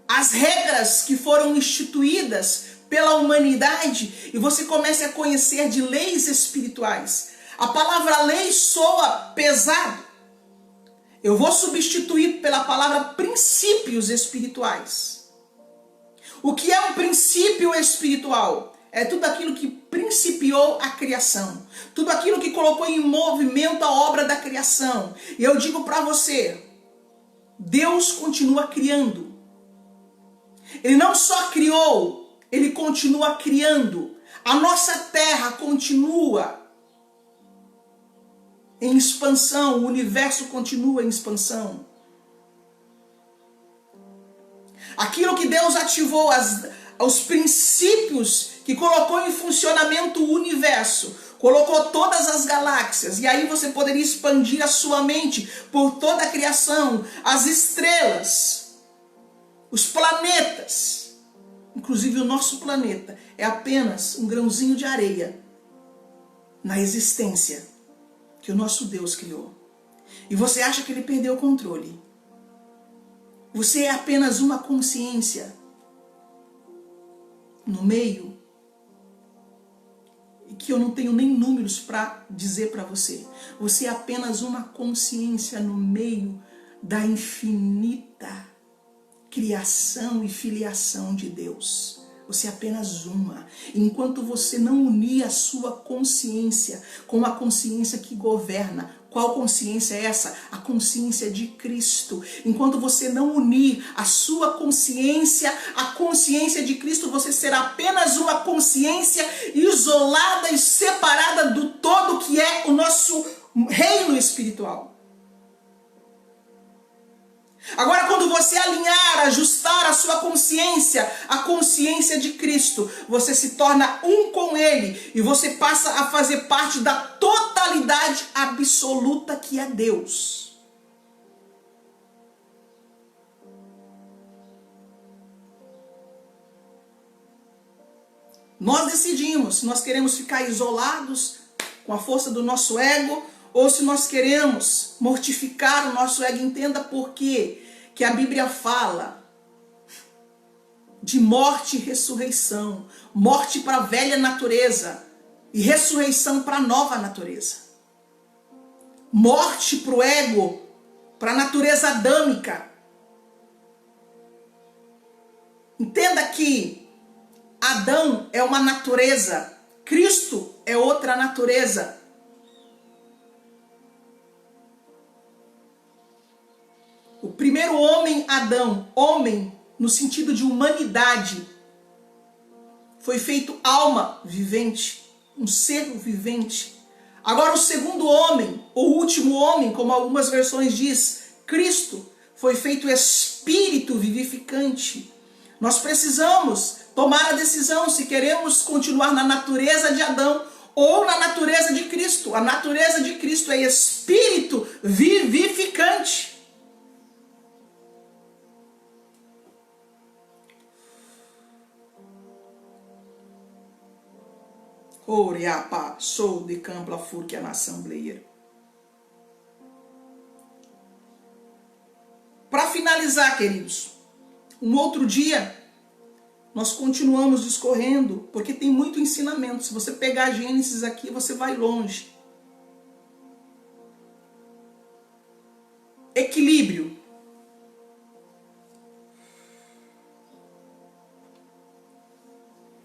as regras que foram instituídas pela humanidade e você comece a conhecer de leis espirituais. A palavra lei soa pesado. Eu vou substituir pela palavra princípios espirituais. O que é um princípio espiritual? É tudo aquilo que principiou a criação. Tudo aquilo que colocou em movimento a obra da criação. E eu digo para você, Deus continua criando. Ele não só criou, ele continua criando. A nossa terra continua em expansão, o universo continua em expansão. Aquilo que Deus ativou, os princípios que colocou em funcionamento o universo, colocou todas as galáxias, e aí você poderia expandir a sua mente por toda a criação, as estrelas, os planetas, inclusive o nosso planeta, é apenas um grãozinho de areia na existência que o nosso Deus criou. E você acha que ele perdeu o controle. Você é apenas uma consciência no meio e que eu não tenho nem números para dizer para você. Você é apenas uma consciência no meio da infinita criação e filiação de Deus. Você é apenas uma. Enquanto você não unir a sua consciência com a consciência que governa. Qual consciência é essa? A consciência de Cristo. Enquanto você não unir a sua consciência à consciência de Cristo, você será apenas uma consciência isolada e separada do todo que é o nosso reino espiritual. Agora, quando você alinhar, ajustar a sua consciência à consciência de Cristo, você se torna um com Ele e você passa a fazer parte da totalidade absoluta que é Deus. Nós decidimos se nós queremos ficar isolados com a força do nosso ego ou se nós queremos mortificar o nosso ego. Entenda por quê que a Bíblia fala de morte e ressurreição. Morte para a velha natureza e ressurreição para a nova natureza. Morte para o ego, para a natureza adâmica. Entenda que Adão é uma natureza, Cristo é outra natureza. O primeiro homem, Adão, homem no sentido de humanidade, foi feito alma vivente, um ser vivente. Agora o segundo homem, o último homem, como algumas versões diz, Cristo, foi feito espírito vivificante. Nós precisamos tomar a decisão se queremos continuar na natureza de Adão ou na natureza de Cristo. A natureza de Cristo é espírito vivificante. Oriapa, sou de Campla Furque na Assembleia. finalizar, queridos, um outro dia nós continuamos discorrendo, porque tem muito ensinamento. Se você pegar Gênesis aqui, você vai longe. Equilíbrio.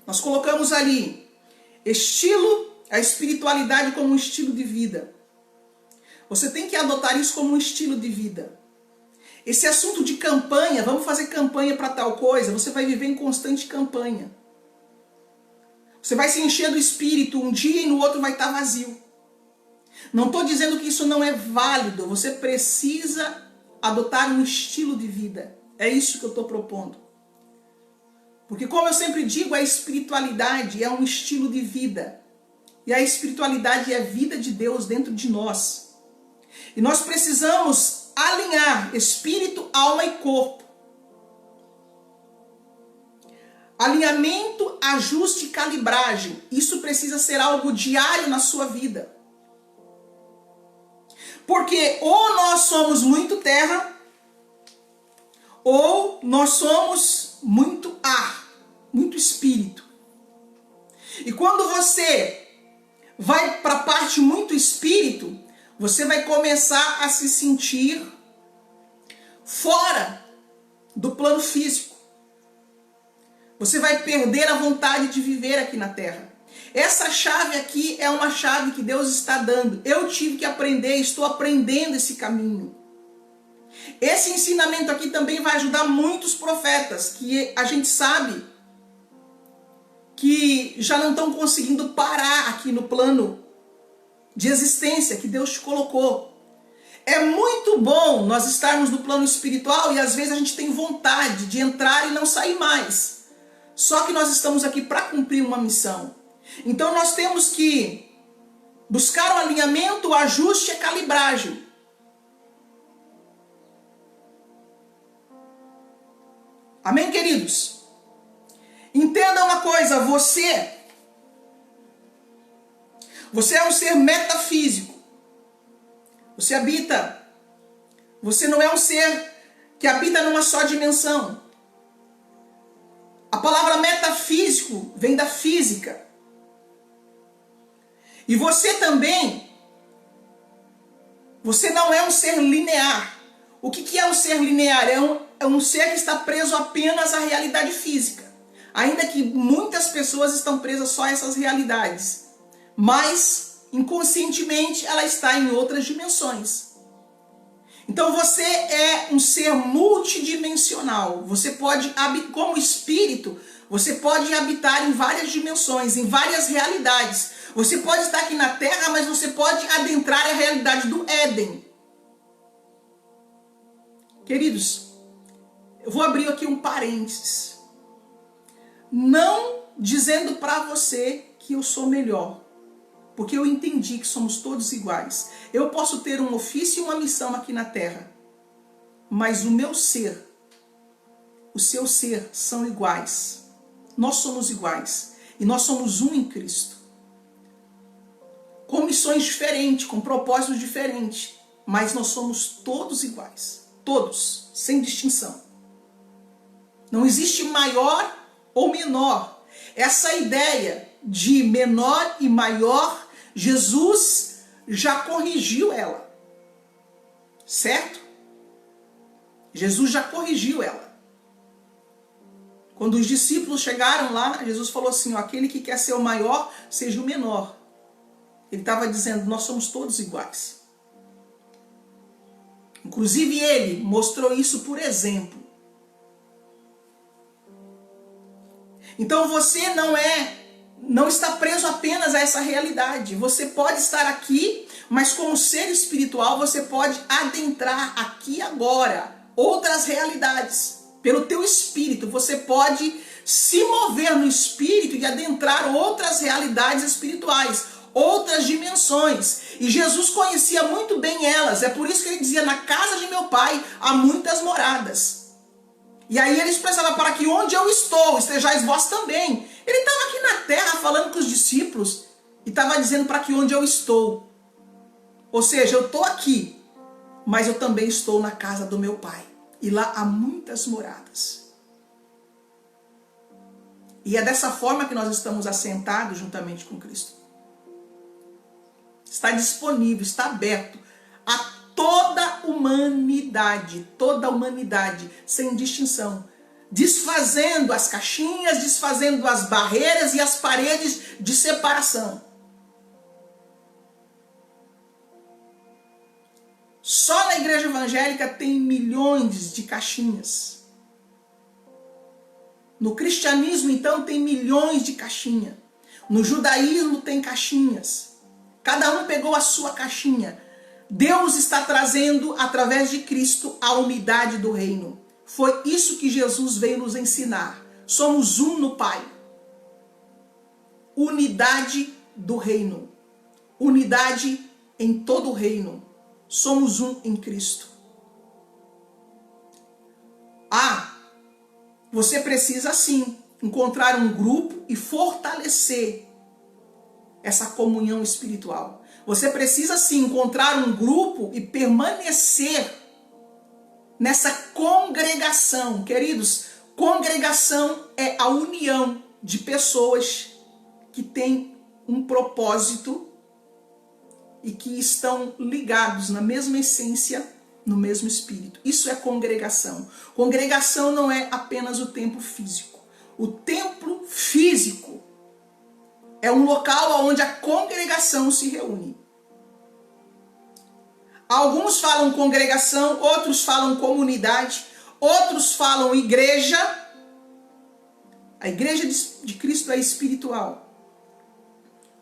Nós colocamos ali estilo, a espiritualidade como um estilo de vida. Você tem que adotar isso como um estilo de vida. Esse assunto de campanha, vamos fazer campanha para tal coisa, você vai viver em constante campanha. Você vai se encher do espírito um dia e no outro vai estar vazio. Não estou dizendo que isso não é válido, você precisa adotar um estilo de vida. É isso que eu estou propondo. Porque como eu sempre digo, a espiritualidade é um estilo de vida. E a espiritualidade é a vida de Deus dentro de nós. E nós precisamos alinhar espírito, alma e corpo. Alinhamento, ajuste e calibragem. Isso precisa ser algo diário na sua vida. Porque ou nós somos muito terra, ou nós somos muito ar, muito espírito. E quando você vai para a parte muito espírito, você vai começar a se sentir fora do plano físico. Você vai perder a vontade de viver aqui na terra. Essa chave aqui é uma chave que Deus está dando. Eu tive que aprender, estou aprendendo esse caminho. Esse ensinamento aqui também vai ajudar muitos profetas, que a gente sabe que já não estão conseguindo parar aqui no plano de existência que Deus te colocou. É muito bom nós estarmos no plano espiritual e às vezes a gente tem vontade de entrar e não sair mais. Só que nós estamos aqui para cumprir uma missão. Então nós temos que buscar o alinhamento, o ajuste e a calibragem. Amém, queridos? Entenda uma coisa, você é um ser metafísico. Você não é um ser que habita numa só dimensão. A palavra metafísico vem da física. E você também, você não é um ser linear. O que é um ser linear? É um ser que está preso apenas à realidade física. Ainda que muitas pessoas estão presas só a essas realidades. Mas, inconscientemente, ela está em outras dimensões. Então você é um ser multidimensional. Você pode, como espírito, você pode habitar em várias dimensões, em várias realidades. Você pode estar aqui na Terra, mas você pode adentrar a realidade do Éden. Queridos, eu vou abrir aqui um parênteses. Não dizendo para você que eu sou melhor, porque eu entendi que somos todos iguais. Eu posso ter um ofício e uma missão aqui na Terra, mas o meu ser, o seu ser são iguais. Nós somos iguais e nós somos um em Cristo. Com missões diferentes, com propósitos diferentes, mas nós somos todos iguais. Todos, sem distinção. Não existe maior ou menor. Essa ideia de menor e maior, Jesus já corrigiu ela. Certo? Jesus já corrigiu ela. Quando os discípulos chegaram lá, Jesus falou assim, ó, aquele que quer ser o maior, seja o menor. Ele estava dizendo, nós somos todos iguais. Inclusive ele mostrou isso por exemplo. Então você não está preso apenas a essa realidade. Você pode estar aqui, mas como ser espiritual você pode adentrar aqui agora outras realidades. Pelo teu espírito você pode se mover no espírito e adentrar outras realidades espirituais, outras dimensões. E Jesus conhecia muito bem elas. É por isso que ele dizia, na casa de meu pai há muitas moradas. E aí ele expressava, para que onde eu estou, estejais vós também. Ele estava aqui na terra falando com os discípulos e estava dizendo para que onde eu estou. Ou seja, eu estou aqui, mas eu também estou na casa do meu pai. e lá há muitas moradas. E é dessa forma que nós estamos assentados juntamente com Cristo. Está disponível, está aberto a toda a humanidade, sem distinção, desfazendo as caixinhas, desfazendo as barreiras e as paredes de separação. Só na igreja evangélica tem milhões de caixinhas. No cristianismo, então, tem milhões de caixinhas. No judaísmo tem caixinhas. Cada um pegou a sua caixinha. Deus está trazendo, através de Cristo, a unidade do reino. Foi isso que Jesus veio nos ensinar. Somos um no Pai. Unidade do reino. Unidade em todo o reino. Somos um em Cristo. Você precisa sim encontrar um grupo e fortalecer essa comunhão espiritual. Você precisa sim encontrar um grupo e permanecer nessa congregação. Queridos, congregação é a união de pessoas que têm um propósito e que estão ligados na mesma essência, no mesmo espírito. Isso é congregação. Congregação não é apenas o templo físico. O templo físico é um local onde a congregação se reúne. Alguns falam congregação, outros falam comunidade, outros falam igreja. A igreja de Cristo é espiritual.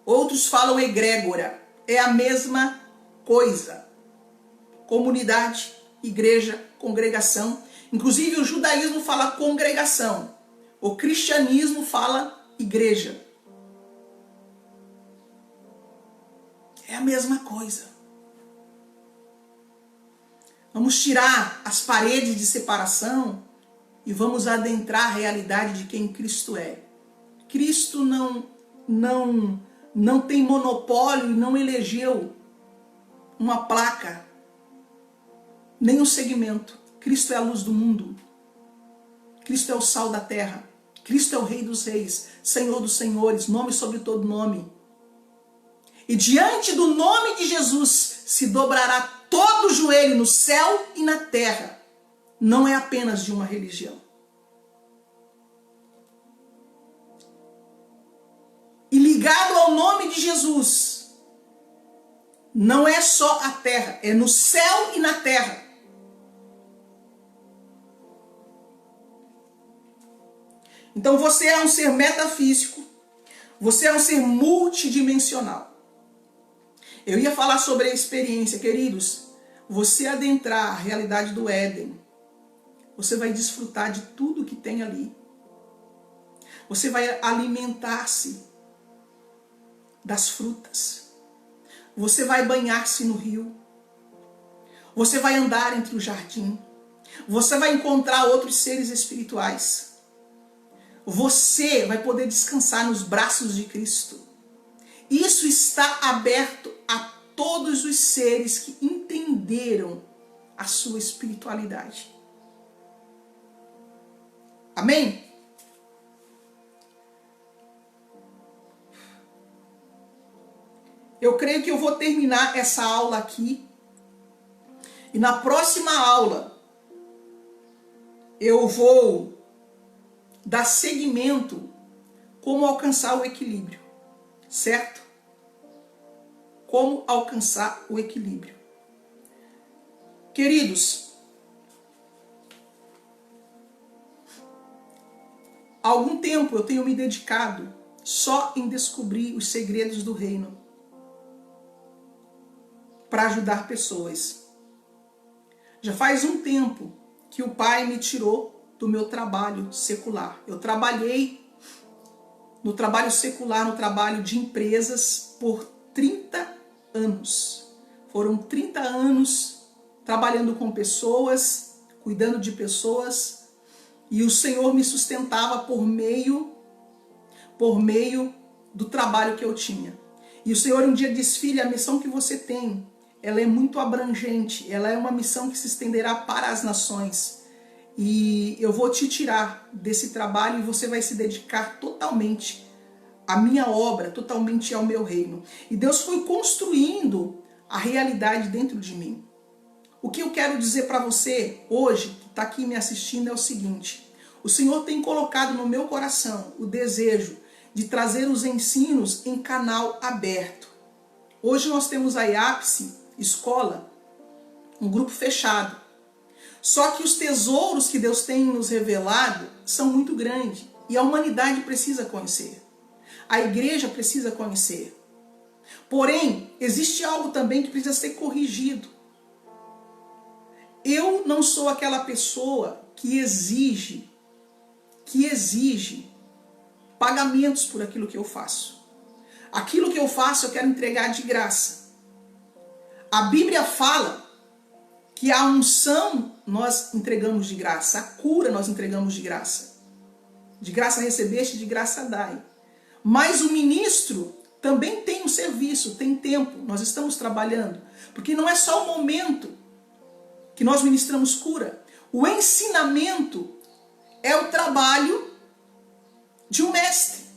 Outros falam egrégora. É a mesma coisa. Comunidade, igreja, congregação. Inclusive o judaísmo fala congregação. O cristianismo fala igreja. É a mesma coisa. Vamos tirar as paredes de separação e vamos adentrar a realidade de quem Cristo é. Cristo não tem monopólio e não elegeu uma placa, nem um segmento. Cristo é a luz do mundo. Cristo é o sal da terra. Cristo é o Rei dos Reis, Senhor dos Senhores, nome sobre todo nome. E diante do nome de Jesus se dobrará todo o joelho no céu e na terra. Não é apenas de uma religião. E ligado ao nome de Jesus, não é só a terra, é no céu e na terra. Então você é um ser metafísico, você é um ser multidimensional. Eu ia falar sobre a experiência, queridos. Você adentrar a realidade do Éden, você vai desfrutar de tudo que tem ali. Você vai alimentar-se das frutas. Você vai banhar-se no rio. Você vai andar entre o jardim. Você vai encontrar outros seres espirituais. Você vai poder descansar nos braços de Cristo. Isso está aberto a todos os seres que entenderam a sua espiritualidade. Amém? Eu creio que eu vou terminar essa aula aqui. E na próxima aula, eu vou dar seguimento como alcançar o equilíbrio. Certo? Como alcançar o equilíbrio. Queridos, há algum tempo eu tenho me dedicado só em descobrir os segredos do reino para ajudar pessoas. Já faz um tempo que o Pai me tirou do meu trabalho secular. Eu trabalhei no trabalho secular, no trabalho de empresas por 30 anos. Foram 30 anos trabalhando com pessoas, cuidando de pessoas, e o Senhor me sustentava por meio do trabalho que eu tinha. E o Senhor um dia disse: filha, a missão que você tem, ela é muito abrangente, ela é uma missão que se estenderá para as nações. e eu vou te tirar desse trabalho e você vai se dedicar totalmente à minha obra, totalmente ao meu reino. E Deus foi construindo a realidade dentro de mim. O que eu quero dizer para você hoje, que está aqui me assistindo, é o seguinte: o Senhor tem colocado no meu coração o desejo de trazer os ensinos em canal aberto. Hoje nós temos a IAPSE, escola, um grupo fechado. Só que os tesouros que Deus tem nos revelado são muito grandes e a humanidade precisa conhecer. A igreja precisa conhecer. Porém, existe algo também que precisa ser corrigido. Eu não sou aquela pessoa que exige pagamentos por aquilo que eu faço. Aquilo que eu faço eu quero entregar de graça. A Bíblia fala que a unção nós entregamos de graça, a cura nós entregamos de graça. De graça recebeste, de graça dai. Mas o ministro também tem um serviço, tem tempo, nós estamos trabalhando. Porque não é só o momento que nós ministramos cura. O ensinamento é o trabalho de um mestre.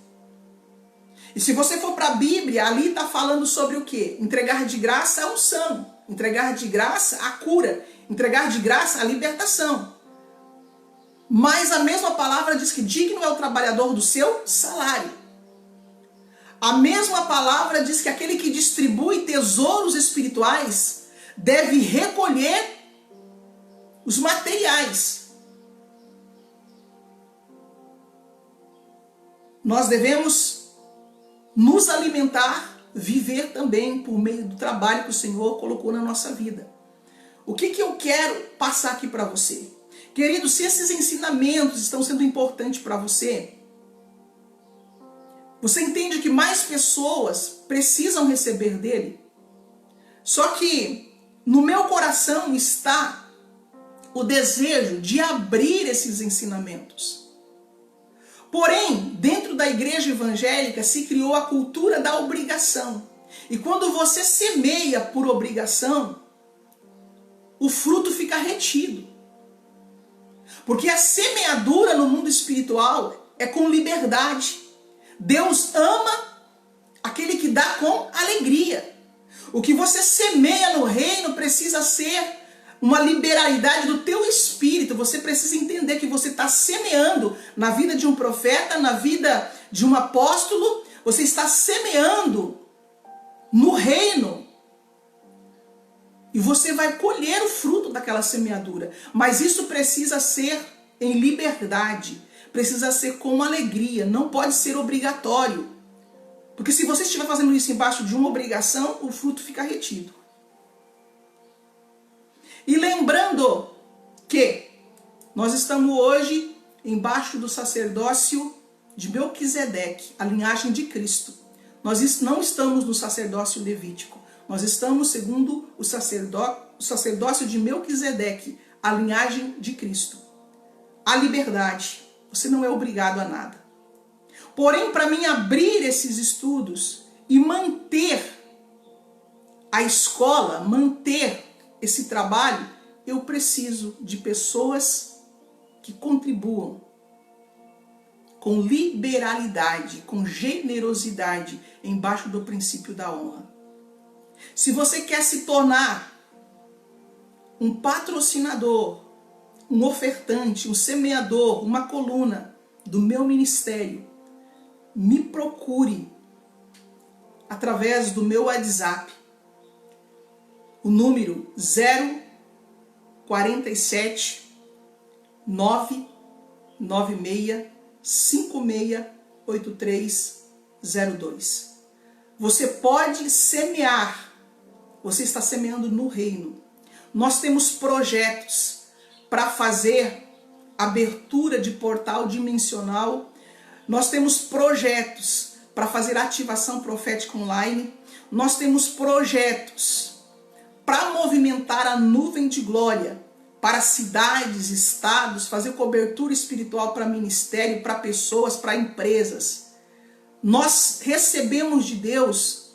E se você for para a Bíblia, ali está falando sobre o quê? Entregar de graça a unção, entregar de graça a cura, entregar de graça a libertação. Mas a mesma palavra diz que digno é o trabalhador do seu salário. A mesma palavra diz que aquele que distribui tesouros espirituais deve recolher os materiais. Nós devemos nos alimentar, viver também por meio do trabalho que o Senhor colocou na nossa vida. O que eu quero passar aqui para você? Querido, se esses ensinamentos estão sendo importantes para você, você entende que mais pessoas precisam receber dele? Só que no meu coração está o desejo de abrir esses ensinamentos. Porém, dentro da igreja evangélica se criou a cultura da obrigação. E quando você semeia por obrigação, o fruto fica retido. Porque a semeadura no mundo espiritual é com liberdade. Deus ama aquele que dá com alegria. O que você semeia no reino precisa ser uma liberalidade do teu espírito. Você precisa entender que você está semeando na vida de um profeta, na vida de um apóstolo. Você está semeando no reino. E você vai colher o fruto daquela semeadura. Mas isso precisa ser em liberdade. Precisa ser com alegria. Não pode ser obrigatório. Porque se você estiver fazendo isso embaixo de uma obrigação, o fruto fica retido. E lembrando que nós estamos hoje embaixo do sacerdócio de Melquisedeque, a linhagem de Cristo. Nós não estamos no sacerdócio levítico. Nós estamos segundo o sacerdócio de Melquisedeque, a linhagem de Cristo. A liberdade. Você não é obrigado a nada. Porém, para mim abrir esses estudos e manter a escola, manter esse trabalho, eu preciso de pessoas que contribuam com liberalidade, com generosidade, embaixo do princípio da honra. Se você quer se tornar um patrocinador, um ofertante, um semeador, uma coluna do meu ministério, me procure através do meu WhatsApp. O número 047 996 568302. Você pode semear. Você está semeando no reino. Nós temos projetos para fazer abertura de portal dimensional. Nós temos projetos para fazer ativação profética online. Nós temos projetos para movimentar a nuvem de glória para cidades, estados, fazer cobertura espiritual para ministério, para pessoas, para empresas. Nós recebemos de Deus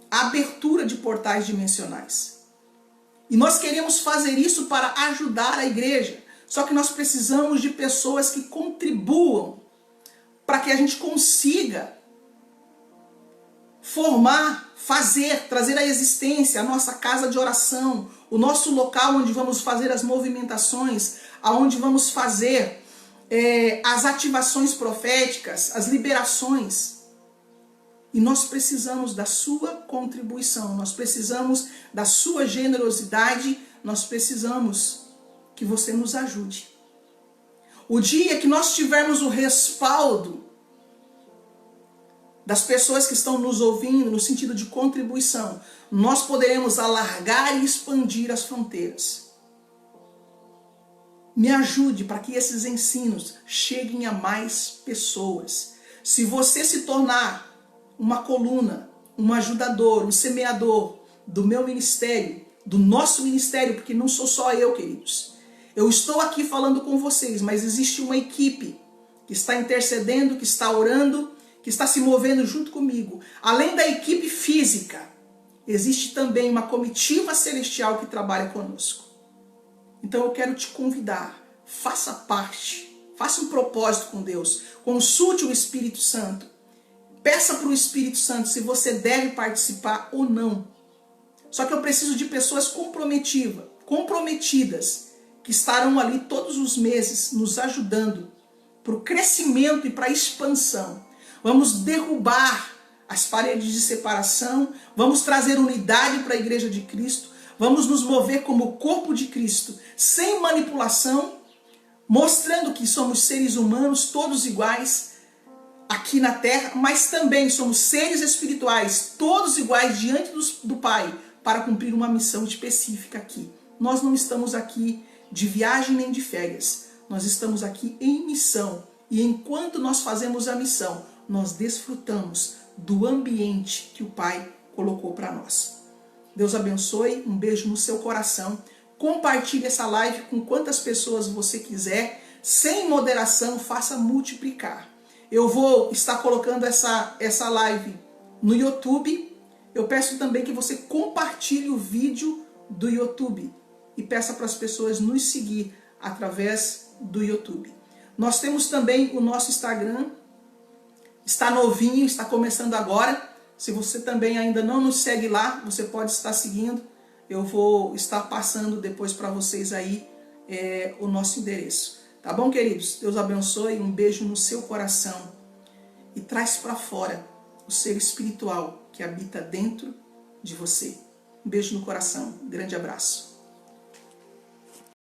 a abertura de portais dimensionais. E nós queremos fazer isso para ajudar a igreja. Só que nós precisamos de pessoas que contribuam para que a gente consiga formar, fazer, trazer à existência a nossa casa de oração, o nosso local onde vamos fazer as movimentações, aonde vamos fazer as ativações proféticas, as liberações. E nós precisamos da sua contribuição, nós precisamos da sua generosidade, nós precisamos que você nos ajude. O dia que nós tivermos o respaldo das pessoas que estão nos ouvindo, no sentido de contribuição, nós poderemos alargar e expandir as fronteiras. Me ajude para que esses ensinos cheguem a mais pessoas. Se você se tornar uma coluna, um ajudador, um semeador do meu ministério, do nosso ministério, porque não sou só eu, queridos. Eu estou aqui falando com vocês, mas existe uma equipe que está intercedendo, que está orando, que está se movendo junto comigo. Além da equipe física, existe também uma comitiva celestial que trabalha conosco. Então eu quero te convidar, faça parte, faça um propósito com Deus, consulte o Espírito Santo, peça para o Espírito Santo se você deve participar ou não. Só que eu preciso de pessoas comprometidas, que estarão ali todos os meses nos ajudando para o crescimento e para a expansão. Vamos derrubar as paredes de separação, vamos trazer unidade para a Igreja de Cristo, vamos nos mover como o corpo de Cristo, sem manipulação, mostrando que somos seres humanos, todos iguais, aqui na terra, mas também somos seres espirituais, todos iguais diante do Pai, para cumprir uma missão específica aqui. Nós não estamos aqui de viagem nem de férias, nós estamos aqui em missão. E enquanto nós fazemos a missão, nós desfrutamos do ambiente que o Pai colocou para nós. Deus abençoe, um beijo no seu coração. Compartilhe essa live com quantas pessoas você quiser, sem moderação, faça multiplicar. Eu vou estar colocando essa live no YouTube. Eu peço também que você compartilhe o vídeo do YouTube e peça para as pessoas nos seguir através do YouTube. Nós temos também o nosso Instagram, está novinho, está começando agora. Se você também ainda não nos segue lá, você pode estar seguindo. Eu vou estar passando depois para vocês aí o nosso endereço. Tá bom, queridos? Deus abençoe, um beijo no seu coração e traz para fora o ser espiritual que habita dentro de você. Um beijo no coração, um grande abraço.